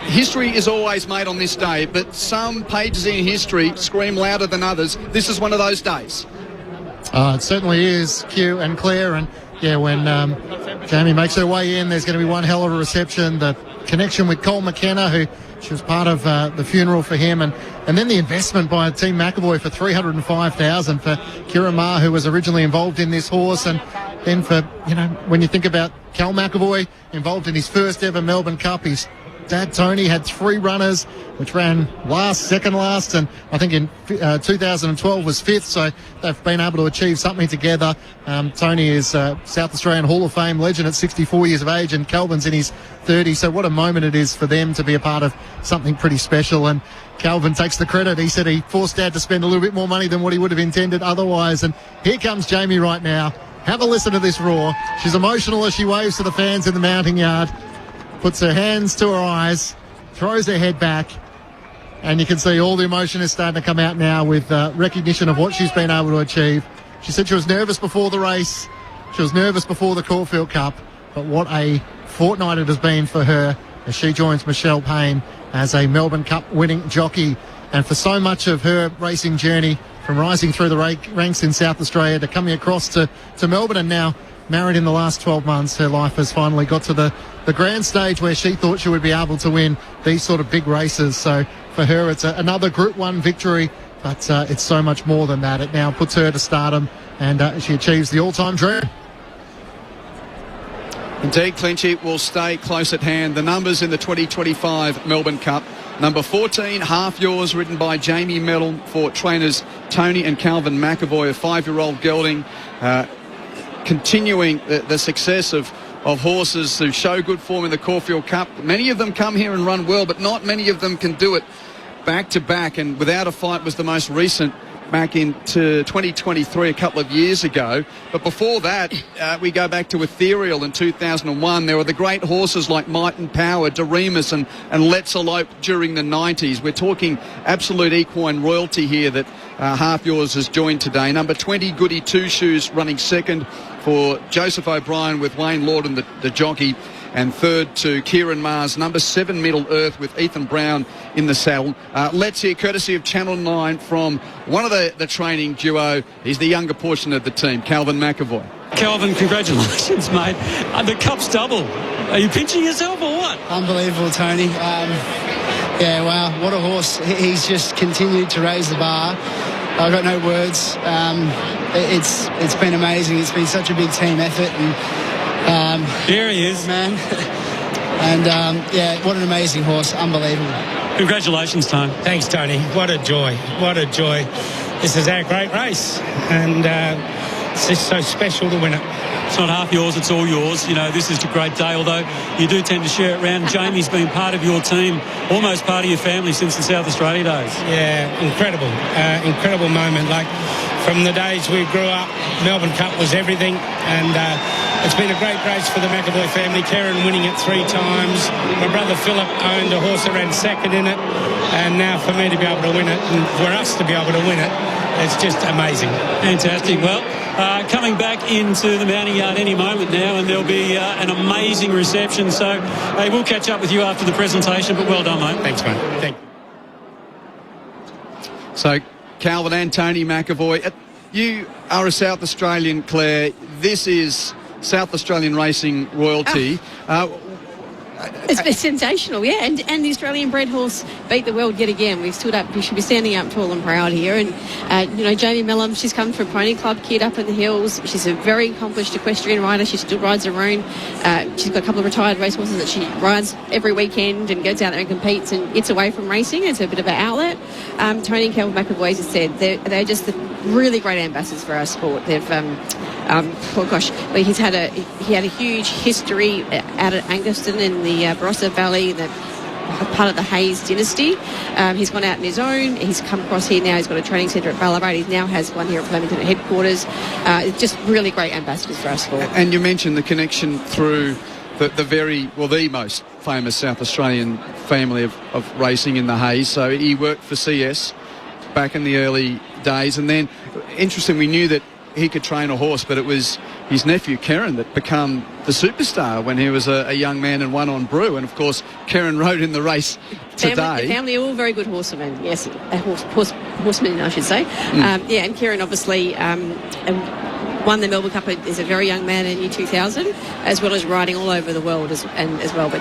History is always made on this day, but some pages in history scream louder than others. This is one of those days. It certainly is, Q and Claire, and when Jamie makes her way in, there's going to be one hell of a reception. The connection with Cole McKenna, who she was part of the funeral for him, and then the investment by Team McAvoy for $305,000 for Kieran Maher, who was originally involved in this horse, and then for, when you think about Cal McAvoy involved in his first ever Melbourne Cup, his dad Tony had 3 runners, which ran second last, and I think in 2012 was 5th, so they've been able to achieve something together. Tony is South Australian Hall of Fame legend at 64 years of age, and Calvin's in his 30s, so what a moment it is for them to be a part of something pretty special. And Calvin takes the credit. He said he forced Dad to spend a little bit more money than what he would have intended otherwise, and here comes Jamie right now. Have a listen to this roar. She's emotional as she waves to the fans in the mounting yard, puts her hands to her eyes, throws her head back, and you can see all the emotion is starting to come out now with recognition of what she's been able to achieve. She said she was nervous before the race, she was nervous before the Caulfield Cup, but what a fortnight it has been for her as she joins Michelle Payne as a Melbourne Cup winning jockey. And for so much of her racing journey, from rising through the ranks in South Australia to coming across to Melbourne, and now married in the last 12 months, her life has finally got to the grand stage where she thought she would be able to win these sort of big races. So for her, it's another Group 1 victory but it's so much more than that. It now puts her to stardom, and she achieves the all-time dream. Indeed, Clinchy will stay close at hand. The numbers in the 2025 Melbourne Cup. Number 14, Half Yours, ridden by Jamie Mellon for trainers Tony and Calvin McAvoy, a 5-year-old gelding, continuing the success of horses who show good form in the Caulfield Cup. Many of them come here and run well, but not many of them can do it back-to-back, and Without a Fight was the most recent back into 2023 a couple of years ago. But before that, we go back to Ethereal in 2001. There were the great horses like Might and Power, Doremus and Let's Elope during the 90s. We're talking absolute equine royalty here that Half Yours has joined today. Number 20, Goody Two Shoes, running second for Joseph O'Brien with Wayne Lorden, the jockey. And third to Kieran Mars. Number 7, Middle Earth, with Ethan Brown in the saddle. Let's hear, courtesy of Channel 9, from one of the training duo. He's the younger portion of the team, Calvin McAvoy. Calvin, congratulations, mate. The Cup's double. Are you pinching yourself or what? Unbelievable, Tony. Yeah, wow, what a horse. He's just continued to raise the bar. I've got no words. It's been amazing. It's been such a big team effort, and there he is, man. And yeah, what an amazing horse. Unbelievable. Congratulations, Tony. Thanks, Tony. What a joy. What a joy. This is our great race, and it's just so special to win it. It's not half yours, it's all yours. You know, this is a great day, although you do tend to share it around. Jamie's been part of your team, almost part of your family since the South Australia days. Yeah, incredible. Incredible moment. Like, from the days we grew up, Melbourne Cup was everything, and it's been a great race for the McAvoy family. Karen winning it 3 times. My brother Philip owned a horse that ran second in it, and now for me to be able to win it, and for us to be able to win it, it's just amazing. Fantastic. Well, coming back into the mounting yard any moment now, and there'll be an amazing reception. So, hey, we'll catch up with you after the presentation, but well done, mate. Thanks, mate. Thank you. So, Calvin and Tony McAvoy, you are a South Australian, Claire. This is South Australian racing royalty. It's been sensational, yeah, and the Australian bred horse beat the world yet again. We should be standing up tall and proud here. And you know, Jamie Mellon, she's come from Pony Club kid up in the hills. She's a very accomplished equestrian rider. She still rides her own. She's got a couple of retired racehorses that she rides every weekend and goes out there and competes and gets away from racing. It's a bit of an outlet. Tony and Calvin McAvoy, as I said, they're just the really great ambassadors for our sport. They've he had a huge history out at Anguston in the Barossa Valley, part of the Hayes dynasty. He's gone out on his own. He's come across here now. He's got a training centre at Ballarat. He now has one here at Flemington at headquarters. Just really great ambassadors for our sport. And you mentioned the connection through the most famous South Australian family of racing in the Hayes. So he worked for CS back in the early days, and then interesting, we knew that he could train a horse, but it was his nephew Karen that became the superstar when he was a young man and won on Brew. And of course, Karen rode in the race today. The family are all very good horsemen. Yes, horsemen, I should say. Yeah, and Karen obviously won the Melbourne Cup as a very young man in year 2000, as well as riding all over the world as well. But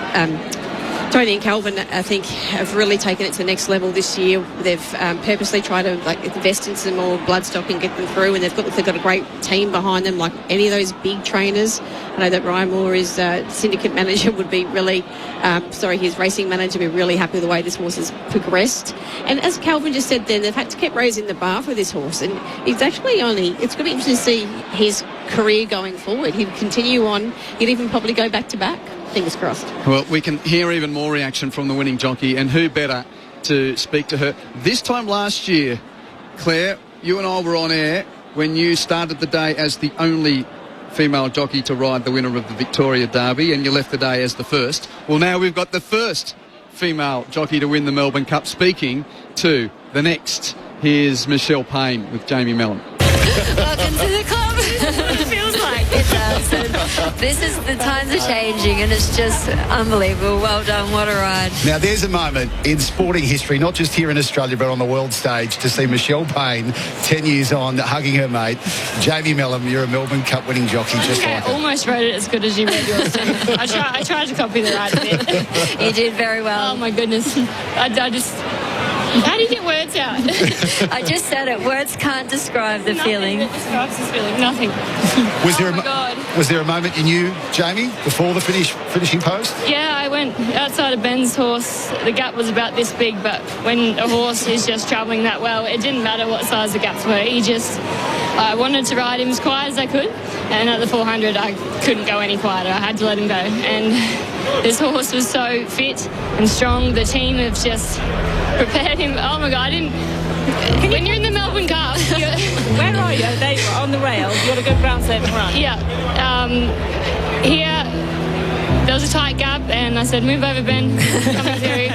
Tony and Calvin, I think, have really taken it to the next level this year. They've purposely tried to invest in some more bloodstock and get them through, and they've got a great team behind them, like any of those big trainers. I know that Ryan Moore, his syndicate manager, would be really, his racing manager would be really happy with the way this horse has progressed. And as Calvin just said then, they've had to keep raising the bar for this horse, and it's going to be interesting to see his career going forward. He'd continue on, he'd even probably go back to back. Fingers crossed. Well, we can hear even more reaction from the winning jockey, and who better to speak to her. This time last year, Claire, you and I were on air when you started the day as the only female jockey to ride the winner of the Victoria Derby, and you left the day as the first. Well, now we've got the first female jockey to win the Melbourne Cup. Speaking to the next, here's Michelle Payne with Jamie Mellon. Welcome to the club. It feels like it does. And this is, the times are changing, and it's just unbelievable. Well done, what a ride. Now there's a moment in sporting history, not just here in Australia but on the world stage, to see Michelle Payne 10 years on hugging her mate. Jamie Mellon, you're a Melbourne Cup winning jockey, just like I almost wrote it as good as you read yours. I tried to copy the right bit. You did very well. Oh my goodness. How do you get words out? I just said it. Words can't describe the feeling. Nothing describes this feeling. Nothing. Was there a moment you knew, Jamie, before the finishing post? Yeah, I went outside of Ben's horse. The gap was about this big, but when a horse is just travelling that well, it didn't matter what size the gaps were. I wanted to ride him as quiet as I could, and at the 400 I couldn't go any quieter. I had to let him go, and this horse was so fit and strong. The team have just prepared him. Oh my God, when you're in the Melbourne Cup... Where are you? They were on the rail. You got a good ground set and run. Yeah. Here, there was a tight gap, and I said, move over, Ben. Coming through.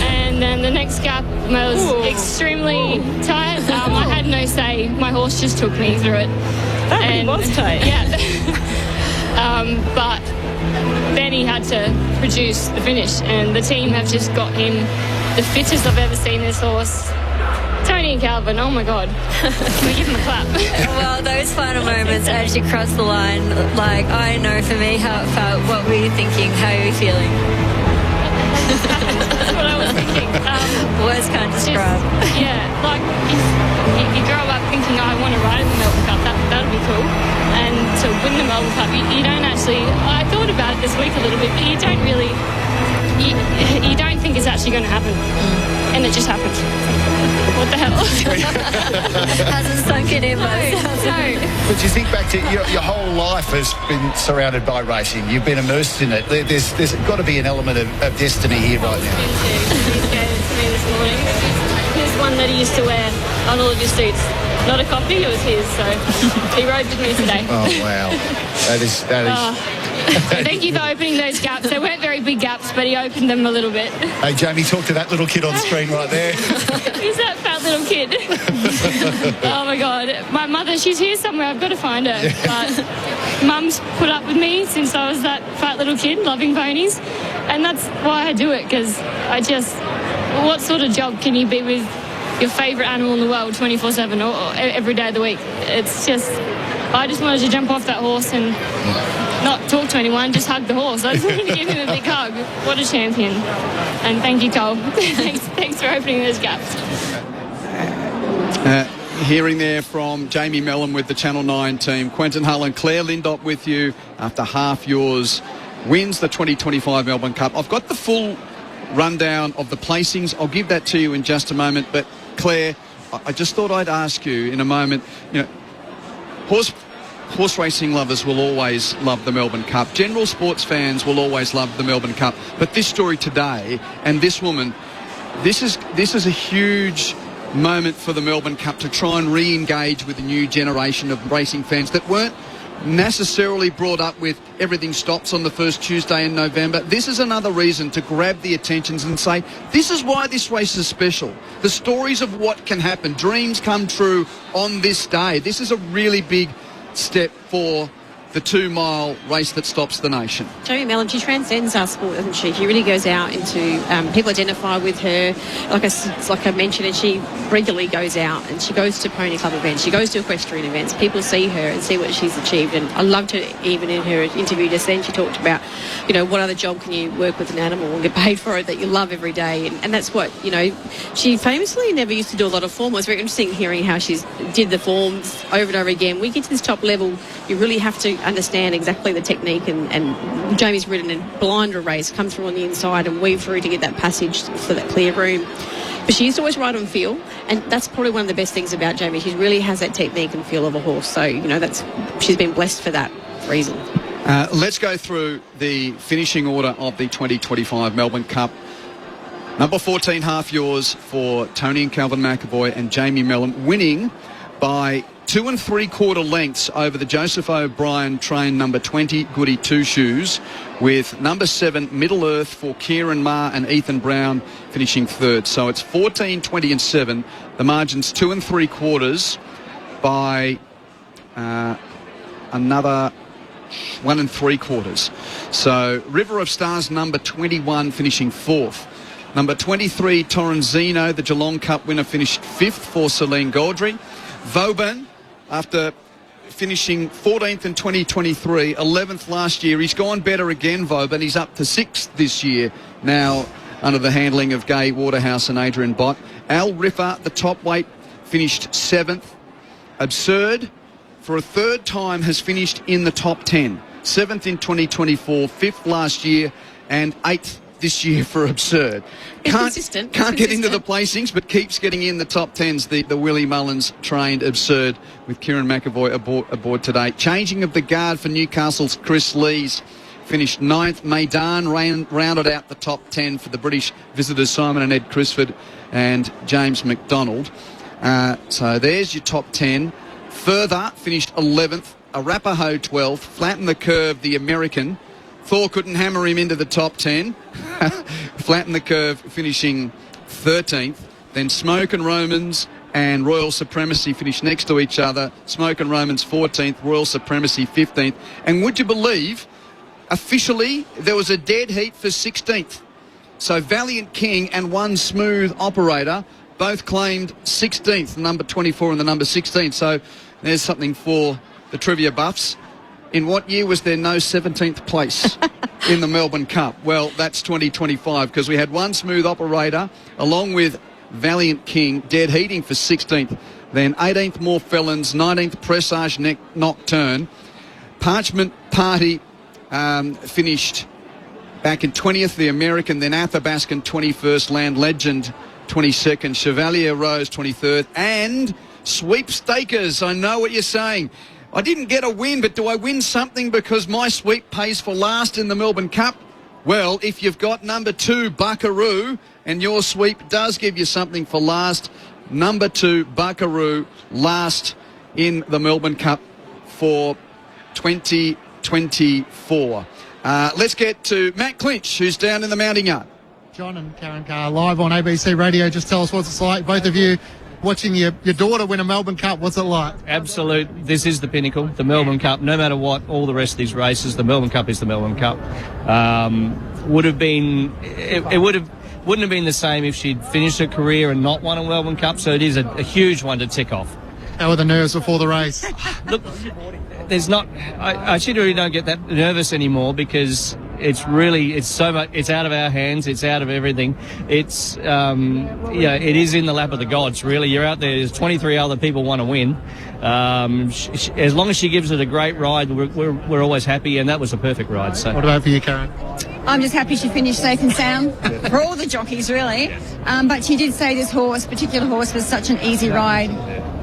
And then the next gap was extremely tight. I had no say. My horse just took me through it. That was tight. Yeah. But Benny had to produce the finish, and the team have just got him the fittest I've ever seen this horse. Tony and Calvin, oh my God. Can we give him a clap? Well, those final moments as you cross the line, like, I know for me how it felt. What were you thinking? How are you feeling? That's what I was thinking. Words can't describe. Like, you grow up thinking, I want to ride in the Melbourne Cup. That'll be cool. And to win the Melbourne Cup, you don't actually... I thought about it this week a little bit, but you don't really... You don't think it's actually going to happen. And it just happened. What the hell? Hasn't sunk in much. No. But you think back to your whole life has been surrounded by racing. You've been immersed in it. There's got to be an element of destiny here right now. He gave it to me this morning. Here's one that he used to wear on all of his suits. Not a copy, it was his, so he rode with me today. Oh, wow. That is... Thank you for opening those gaps. They weren't very big gaps, but he opened them a little bit. Hey, Jamie, talk to that little kid on screen right there. Who's that fat little kid? Oh, my God. My mother, she's here somewhere. I've got to find her. But Mum's put up with me since I was that fat little kid loving ponies. And that's why I do it, because what sort of job can you be with your favourite animal in the world 24/7 or every day of the week? It's just... I just wanted to jump off that horse and not talk to anyone, just hug the horse. I just wanted to give him a big hug. What a champion. And thank you, Cole. Thanks for opening those gaps. Hearing there from Jamie Mellon with the Channel 9 team, Quentin Hull and Claire Lindop with you after half yours wins the 2025 Melbourne Cup. I've got the full rundown of the placings. I'll give that to you in just a moment. But Claire, I just thought I'd ask you in a moment, horse racing lovers will always love the Melbourne Cup. General sports fans will always love the Melbourne Cup. But this story today and this woman, this is a huge moment for the Melbourne Cup to try and re-engage with a new generation of racing fans that weren't necessarily brought up with everything stops on the first Tuesday in November. This is another reason to grab the attentions and say, this is why this race is special. The stories of what can happen, dreams come true on this day. This is a really big step for the 2-mile race that stops the nation. Jamie Mellon, she transcends our sport, doesn't she? She really goes out into, people identify with her, like I mentioned, and she regularly goes out and she goes to pony club events, she goes to equestrian events. People see her and see what she's achieved, and I loved her even in her interview just then. She talked about, what other job can you work with an animal and get paid for it that you love every day, and that's what, she famously never used to do a lot of form. It was very interesting hearing how she's did the forms over and over again. We get to this top level, you really have to understand exactly the technique, and Jamie's ridden a blinder race, come through on the inside and weave through to get that passage for that clear room. But she used to always ride on feel, and that's probably one of the best things about Jamie. She really has that technique and feel of a horse, so she's been blessed for that reason. Let's go through the finishing order of the 2025 Melbourne Cup. Number 14, half yours for Tony and Calvin McAvoy and Jamie Mellon, winning by 2 3/4 lengths over the Joseph O'Brien train number 20, Goody Two Shoes, with number 7, Middle Earth for Kieran Maher and Ethan Brown finishing third. So it's 14, 20 and 7. The margin's 2 3/4 by another 1 3/4. So River of Stars number 21 finishing fourth. Number 23, Torrenzino, the Geelong Cup winner, finished 5th for Celine Gaudry. Vauban, after finishing 14th in 2023, 11th last year, he's gone better again, Vauban. He's up to 6th this year. Now, under the handling of Gai Waterhouse and Adrian Bott. Al Riffa, the top weight, finished 7th. Absurd, for a third time, has finished in the top 10. 7th in 2024, 5th last year, and 8th this year for Absurd. Consistent. Can't get into the placings, but keeps getting in the top 10s. The Willie Mullins trained Absurd with Kieran McAvoy aboard today. Changing of the guard for Newcastle's Chris Lees. Finished 9th. Meydan rounded out the top 10 for the British visitors, Simon and Ed Crisford and James McDonald. So there's your top 10. Further finished 11th. Arapaho 12th. Flatten the Curve, the American. Thor couldn't hammer him into the top 10. Flatten the Curve finishing 13th. Then Smoke and Romans and Royal Supremacy finished next to each other. Smoke and Romans 14th, Royal Supremacy 15th. And would you believe, officially, there was a dead heat for 16th. So Valiant King and One Smooth Operator both claimed 16th, the number 24 and the number 16. So there's something for the trivia buffs. In what year was there no 17th place in the Melbourne Cup? Well, that's 2025, because we had One Smooth Operator along with Valiant King dead heating for 16th. Then 18th More Felons, 19th Presage Nocturne. Parchment Party finished back in 20th, the American, then Athabascan 21st, Land Legend 22nd, Chevalier Rose 23rd, and Sweepstakers. I know what you're saying. I didn't get a win, but do I win something because my sweep pays for last in the Melbourne Cup? Well, if you've got number 2, Buckaroo, and your sweep does give you something for last, number 2, Buckaroo, last in the Melbourne Cup for 2024. Let's get to Matt Clinch, who's down in the mounting yard. John and Karen Carr, live on ABC Radio. Just tell us what it's like, both of you, watching your daughter win a Melbourne Cup. What's it like? Absolute. This is the pinnacle, the Melbourne Cup. No matter what, all the rest of these races, the Melbourne Cup is the Melbourne Cup. Wouldn't have been the same if she'd finished her career and not won a Melbourne Cup. So it is a huge one to tick off. How were the nerves before the race? Look, there's not. I actually really don't get that nervous anymore, because it's so much. It's out of our hands. It's out of everything. It's it is in the lap of the gods. Really, you're out there. There's 23 other people want to win. As long as she gives it a great ride, we're always happy, and that was a perfect ride. So, what about for you, Karen? I'm just happy she finished safe and sound for all the jockeys, really. But she did say this particular horse was such an easy ride,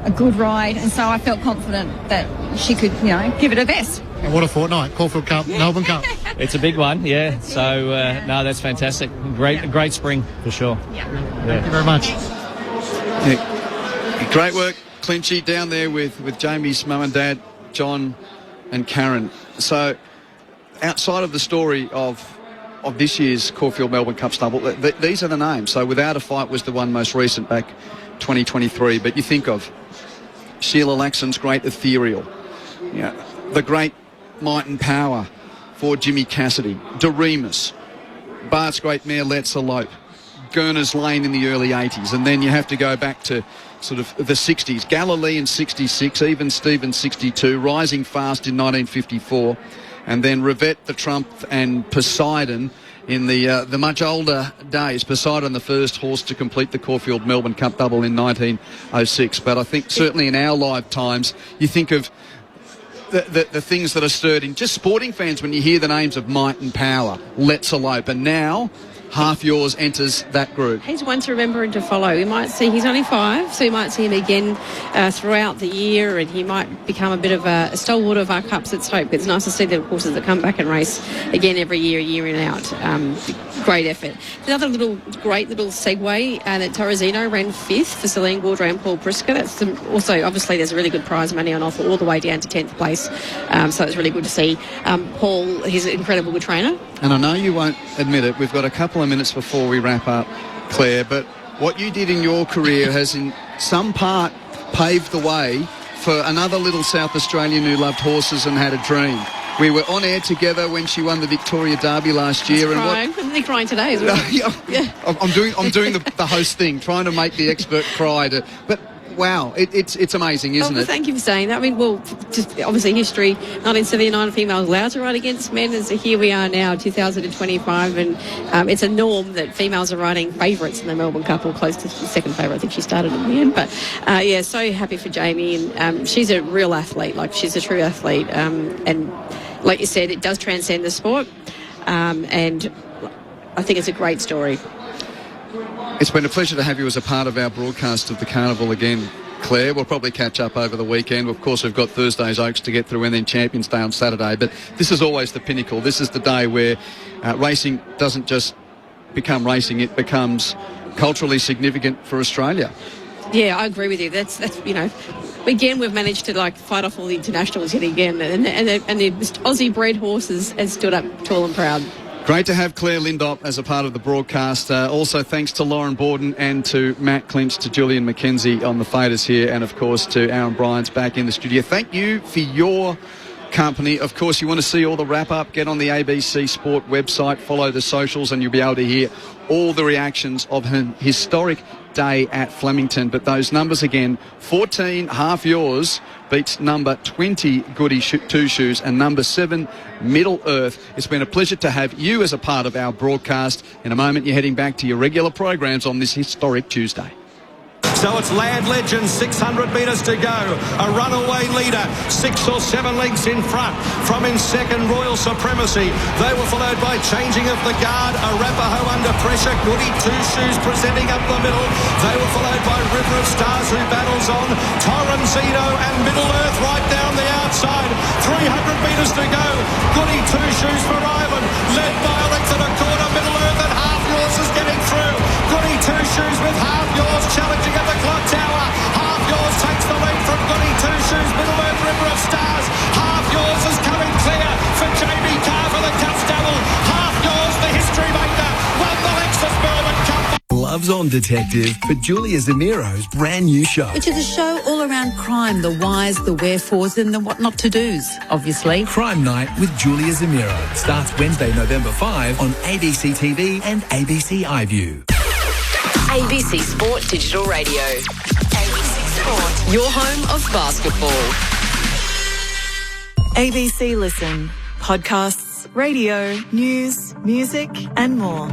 a good ride, and so I felt confident that she could, give it her best. And what a fortnight. Caulfield Cup, Melbourne Cup. It's a big one, yeah. So, that's fantastic. Great spring, for sure. Yeah. Thank you very much. Yeah. Great work, Clinchy, down there with Jamie's mum and dad, John and Karen. So, outside of the story of this year's Caulfield Melbourne Cup stubble, these are the names. So, Without a Fight was the one most recent back 2023. But you think of Sheila Laxon's Great Ethereal, the Great Might and Power for Jimmy Cassidy, Doremus, Bart's Great Mare Let's Elope, Gurner's Lane in the early 80s, and then you have to go back to sort of the 60s, Galilee in 66, Even Stevens 62, Rising Fast in 1954, and then Rivette, the Trump, and Poseidon in the much older days. Poseidon, the first horse to complete the Caulfield Melbourne Cup double in 1906. But I think certainly in our lifetimes, you think of the things that are stirred in just sporting fans when you hear the names of Might and Power, Let's Elope, and now Half Yours enters that group. He's one to remember and to follow. We might see, he's only 5, so we might see him again throughout the year, and he might become a bit of a stalwart of our cups. Let's hope. It's nice to see the horses that come back and race again every year in and out. Great effort. Another great little segue that Torresino ran 5th for Celine Gaudreau and Paul Brisker. That's also, obviously, there's a really good prize money on offer all the way down to 10th place. So it's really good to see Paul. He's an incredible good trainer. And I know you won't admit it. We've got a couple of minutes before we wrap up, Claire, but what you did in your career has in some part paved the way for another little South Australian who loved horses and had a dream. We were on air together when she won the Victoria Derby last year. I'm crying today as well. I'm doing the host thing, trying to make the expert cry. But wow, it's amazing, isn't it? Thank you for saying that. I mean, well, just obviously history, 1979 females allowed to ride against men, and so here we are now, 2025, and it's a norm that females are riding favourites in the Melbourne Cup, or close to the second favourite. I think she started in the end, but yeah, so happy for Jamie, and she's a real athlete, like she's a true athlete, and like you said, it does transcend the sport, and I think it's a great story. It's been a pleasure to have you as a part of our broadcast of the Carnival again, Claire. We'll probably catch up over the weekend. Of course, we've got Thursday's Oaks to get through and then Champions Day on Saturday. But this is always the pinnacle. This is the day where racing doesn't just become racing, it becomes culturally significant for Australia. Yeah, I agree with you. That's again, we've managed to fight off all the internationals yet again, and the Aussie-bred horses has stood up tall and proud. Great to have Claire Lindop as a part of the broadcast. Also, thanks to Lauren Borden and to Matt Clinch, to Julian McKenzie on the faders here, and of course to Aaron Bryans back in the studio. Thank you for your company. Of course, you want to see all the wrap-up, get on the ABC Sport website, follow the socials, and you'll be able to hear all the reactions of an historic day at Flemington. But those numbers again, 14 Half Yours beats number 20 Goody Two Shoes and number 7 Middle Earth. It's been a pleasure to have you as a part of our broadcast. In a moment, you're heading back to your regular programs on this historic Tuesday. So it's Land Legend, 600 metres to go. A runaway leader, 6 or 7 lengths in front. From in second, Royal Supremacy. They were followed by Changing of the Guard, Arapaho under pressure, Goody Two Shoes presenting up the middle. They were followed by River of Stars, who battles on. Torrenzino and Middle Earth right down the outside. 300 metres to go. Goody Two Shoes for Ireland, led by a length and a quarter. Middle Earth and Half Yours is getting through. Goody Two Shoes with Half Yours challenging at the clock tower. Half Yours takes the lead from Goody Two Shoes. Middle Earth, River of Stars. Half Yours is coming clear for Jamie Carr for the Cups double. Half Yours, the history maker, won the Lexus Melbourne Cup. Loves On Detective for Julia Zamiro's brand new show. Which is a show all around crime, the whys, the wherefores and the what not to do's, obviously. Crime Night with Julia Zamiro starts Wednesday, November 5 on ABC TV and ABC iView. ABC Sport Digital Radio. ABC Sport. Your home of basketball. ABC Listen. Podcasts, radio, news, music and more.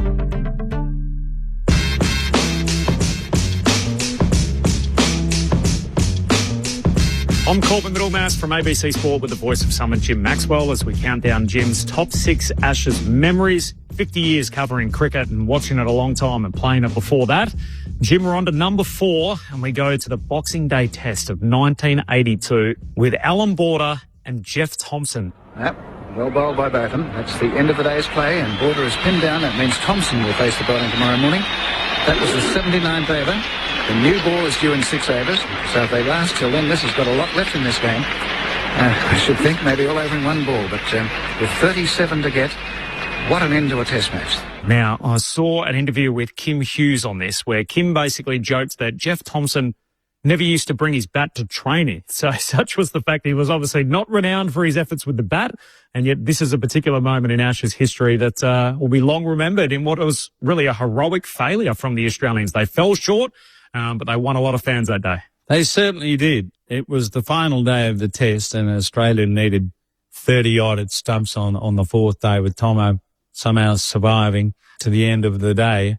I'm Corbin Middlemass from ABC Sport with the voice of summer, Jim Maxwell, as we count down Jim's top 6 Ashes memories. 50 years covering cricket and watching it a long time and playing it before that. Jim, we're on to number 4, and we go to the Boxing Day Test of 1982 with Alan Border and Jeff Thompson. Yep, well bowled by Batham. That's the end of the day's play, and Border is pinned down. That means Thompson will face the bowling tomorrow morning. That was the 79th over. The new ball is due in 6 overs, so if they last till then, this has got a lot left in this game. I should think maybe all over in one ball, but with 37 to get, what an end to a test match. Now, I saw an interview with Kim Hughes on this, where Kim basically joked that Jeff Thompson never used to bring his bat to training. So such was the fact he was obviously not renowned for his efforts with the bat, and yet this is a particular moment in Ashes history that will be long remembered in what was really a heroic failure from the Australians. They fell short, but they won a lot of fans that day. They certainly did. It was the final day of the test, and Australia needed 30-odd at stumps on the 4th day, with Tomo somehow surviving to the end of the day.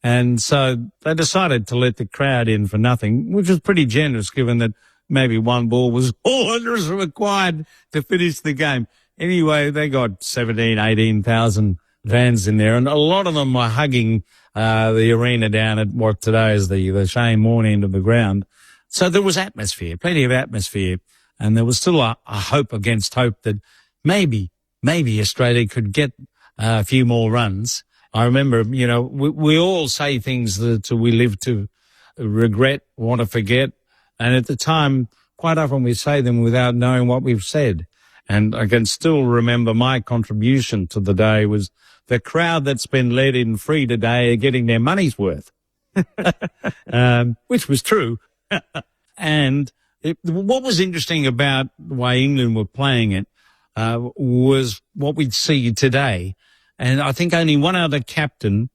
And so they decided to let the crowd in for nothing, which was pretty generous given that maybe one ball was all that was required to finish the game. Anyway, they got 17,000, 18,000 fans in there, and a lot of them were hugging the arena down at what today is the Shane Warne end of the ground. So there was atmosphere, plenty of atmosphere, and there was still a hope against hope that maybe Australia could get a few more runs. I remember, we all say things that we live to regret, want to forget. And at the time, quite often we say them without knowing what we've said. And I can still remember my contribution to the day was the crowd that's been let in free today are getting their money's worth, which was true. And what was interesting about the way England were playing it was what we'd see today. And I think only one other captain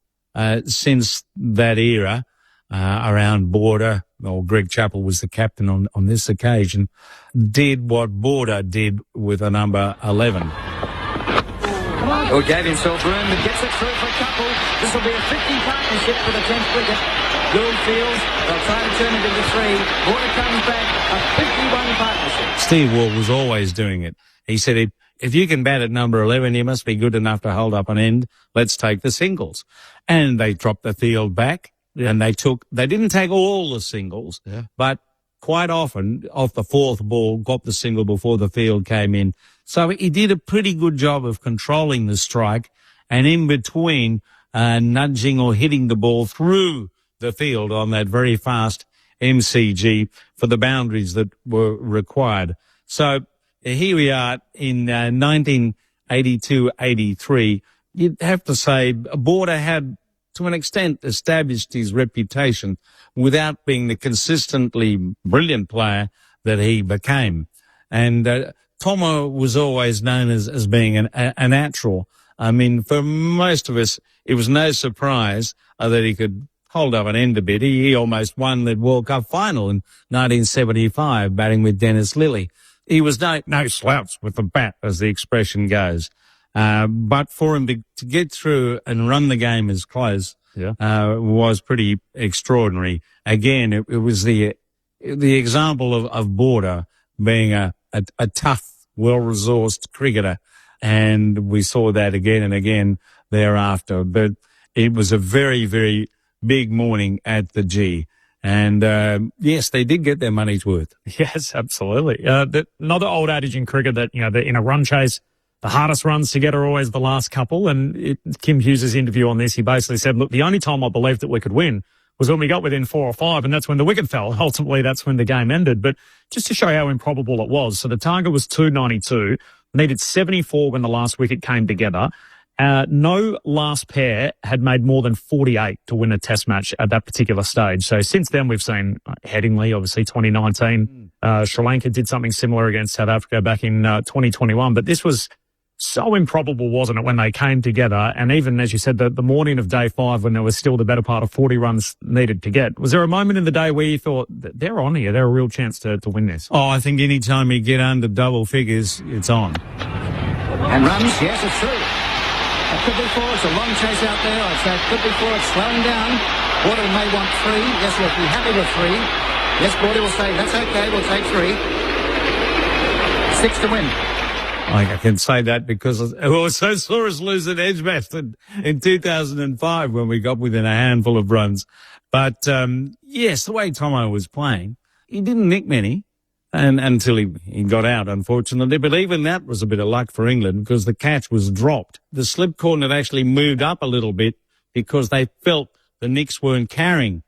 since that era around Border, or Greg Chappell was the captain on this occasion, did what Border did with a number 11. Who gave himself room and gets it through for a couple. This will be a 50 partnership for the 10th wicket. Gould fields, they'll try to turn it into 3. Border comes back, a 51 partnership. Steve Waugh was always doing it. He said, if you can bat at number 11, you must be good enough to hold up an end. Let's take the singles. And they dropped the field back, and they didn't take all the singles, but quite often off the 4th ball, got the single before the field came in. So he did a pretty good job of controlling the strike, and in between nudging or hitting the ball through the field on that very fast MCG for the boundaries that were required. So here we are in 1982-83. You'd have to say Border had, to an extent, established his reputation without being the consistently brilliant player that he became. And Tomo was always known as being a natural. I mean, for most of us, it was no surprise that he could hold up an end a bit. He almost won the World Cup final in 1975, batting with Dennis Lilly. He was no slouch with the bat, as the expression goes. But for him to get through and run the game as close was pretty extraordinary. Again, it was the example of Border being a tough, well-resourced cricketer. And we saw that again and again thereafter. But it was a very, very big morning at the G. And, yes, they did get their money's worth. Yes, absolutely. Another old adage in cricket that, in a run chase, the hardest runs to get are always the last couple. And Kim Hughes' interview on this, he basically said, look, the only time I believed that we could win was when we got within 4 or 5, and that's when the wicket fell. Ultimately, that's when the game ended. But just to show how improbable it was, so the target was 292, needed 74 when the last wicket came together. No last pair had made more than 48 to win a test match at that particular stage. So since then, we've seen Headingley, obviously 2019. Sri Lanka did something similar against South Africa back in 2021. But this was so improbable, wasn't it, when they came together? And even, as you said, the morning of day 5, when there was still the better part of 40 runs needed to get, was there a moment in the day where you thought, they're on here, they're a real chance to win this? Oh, I think any time you get under double figures, it's on. And runs, yes, it's true. It could be 4. It's a long chase out there. I'd say it could be 4. It's slowing down. Border may want 3. Yes, we'll be happy with 3. Yes, Border will say, that's okay, we'll take 3. 6 to win. I can say that because it also saw us lose at Edgbaston in 2005 when we got within a handful of runs. But, yes, the way Tomo was playing, he didn't nick many. And until he got out, unfortunately. But even that was a bit of luck for England because the catch was dropped. The slip corner had actually moved up a little bit because they felt the Knicks weren't carrying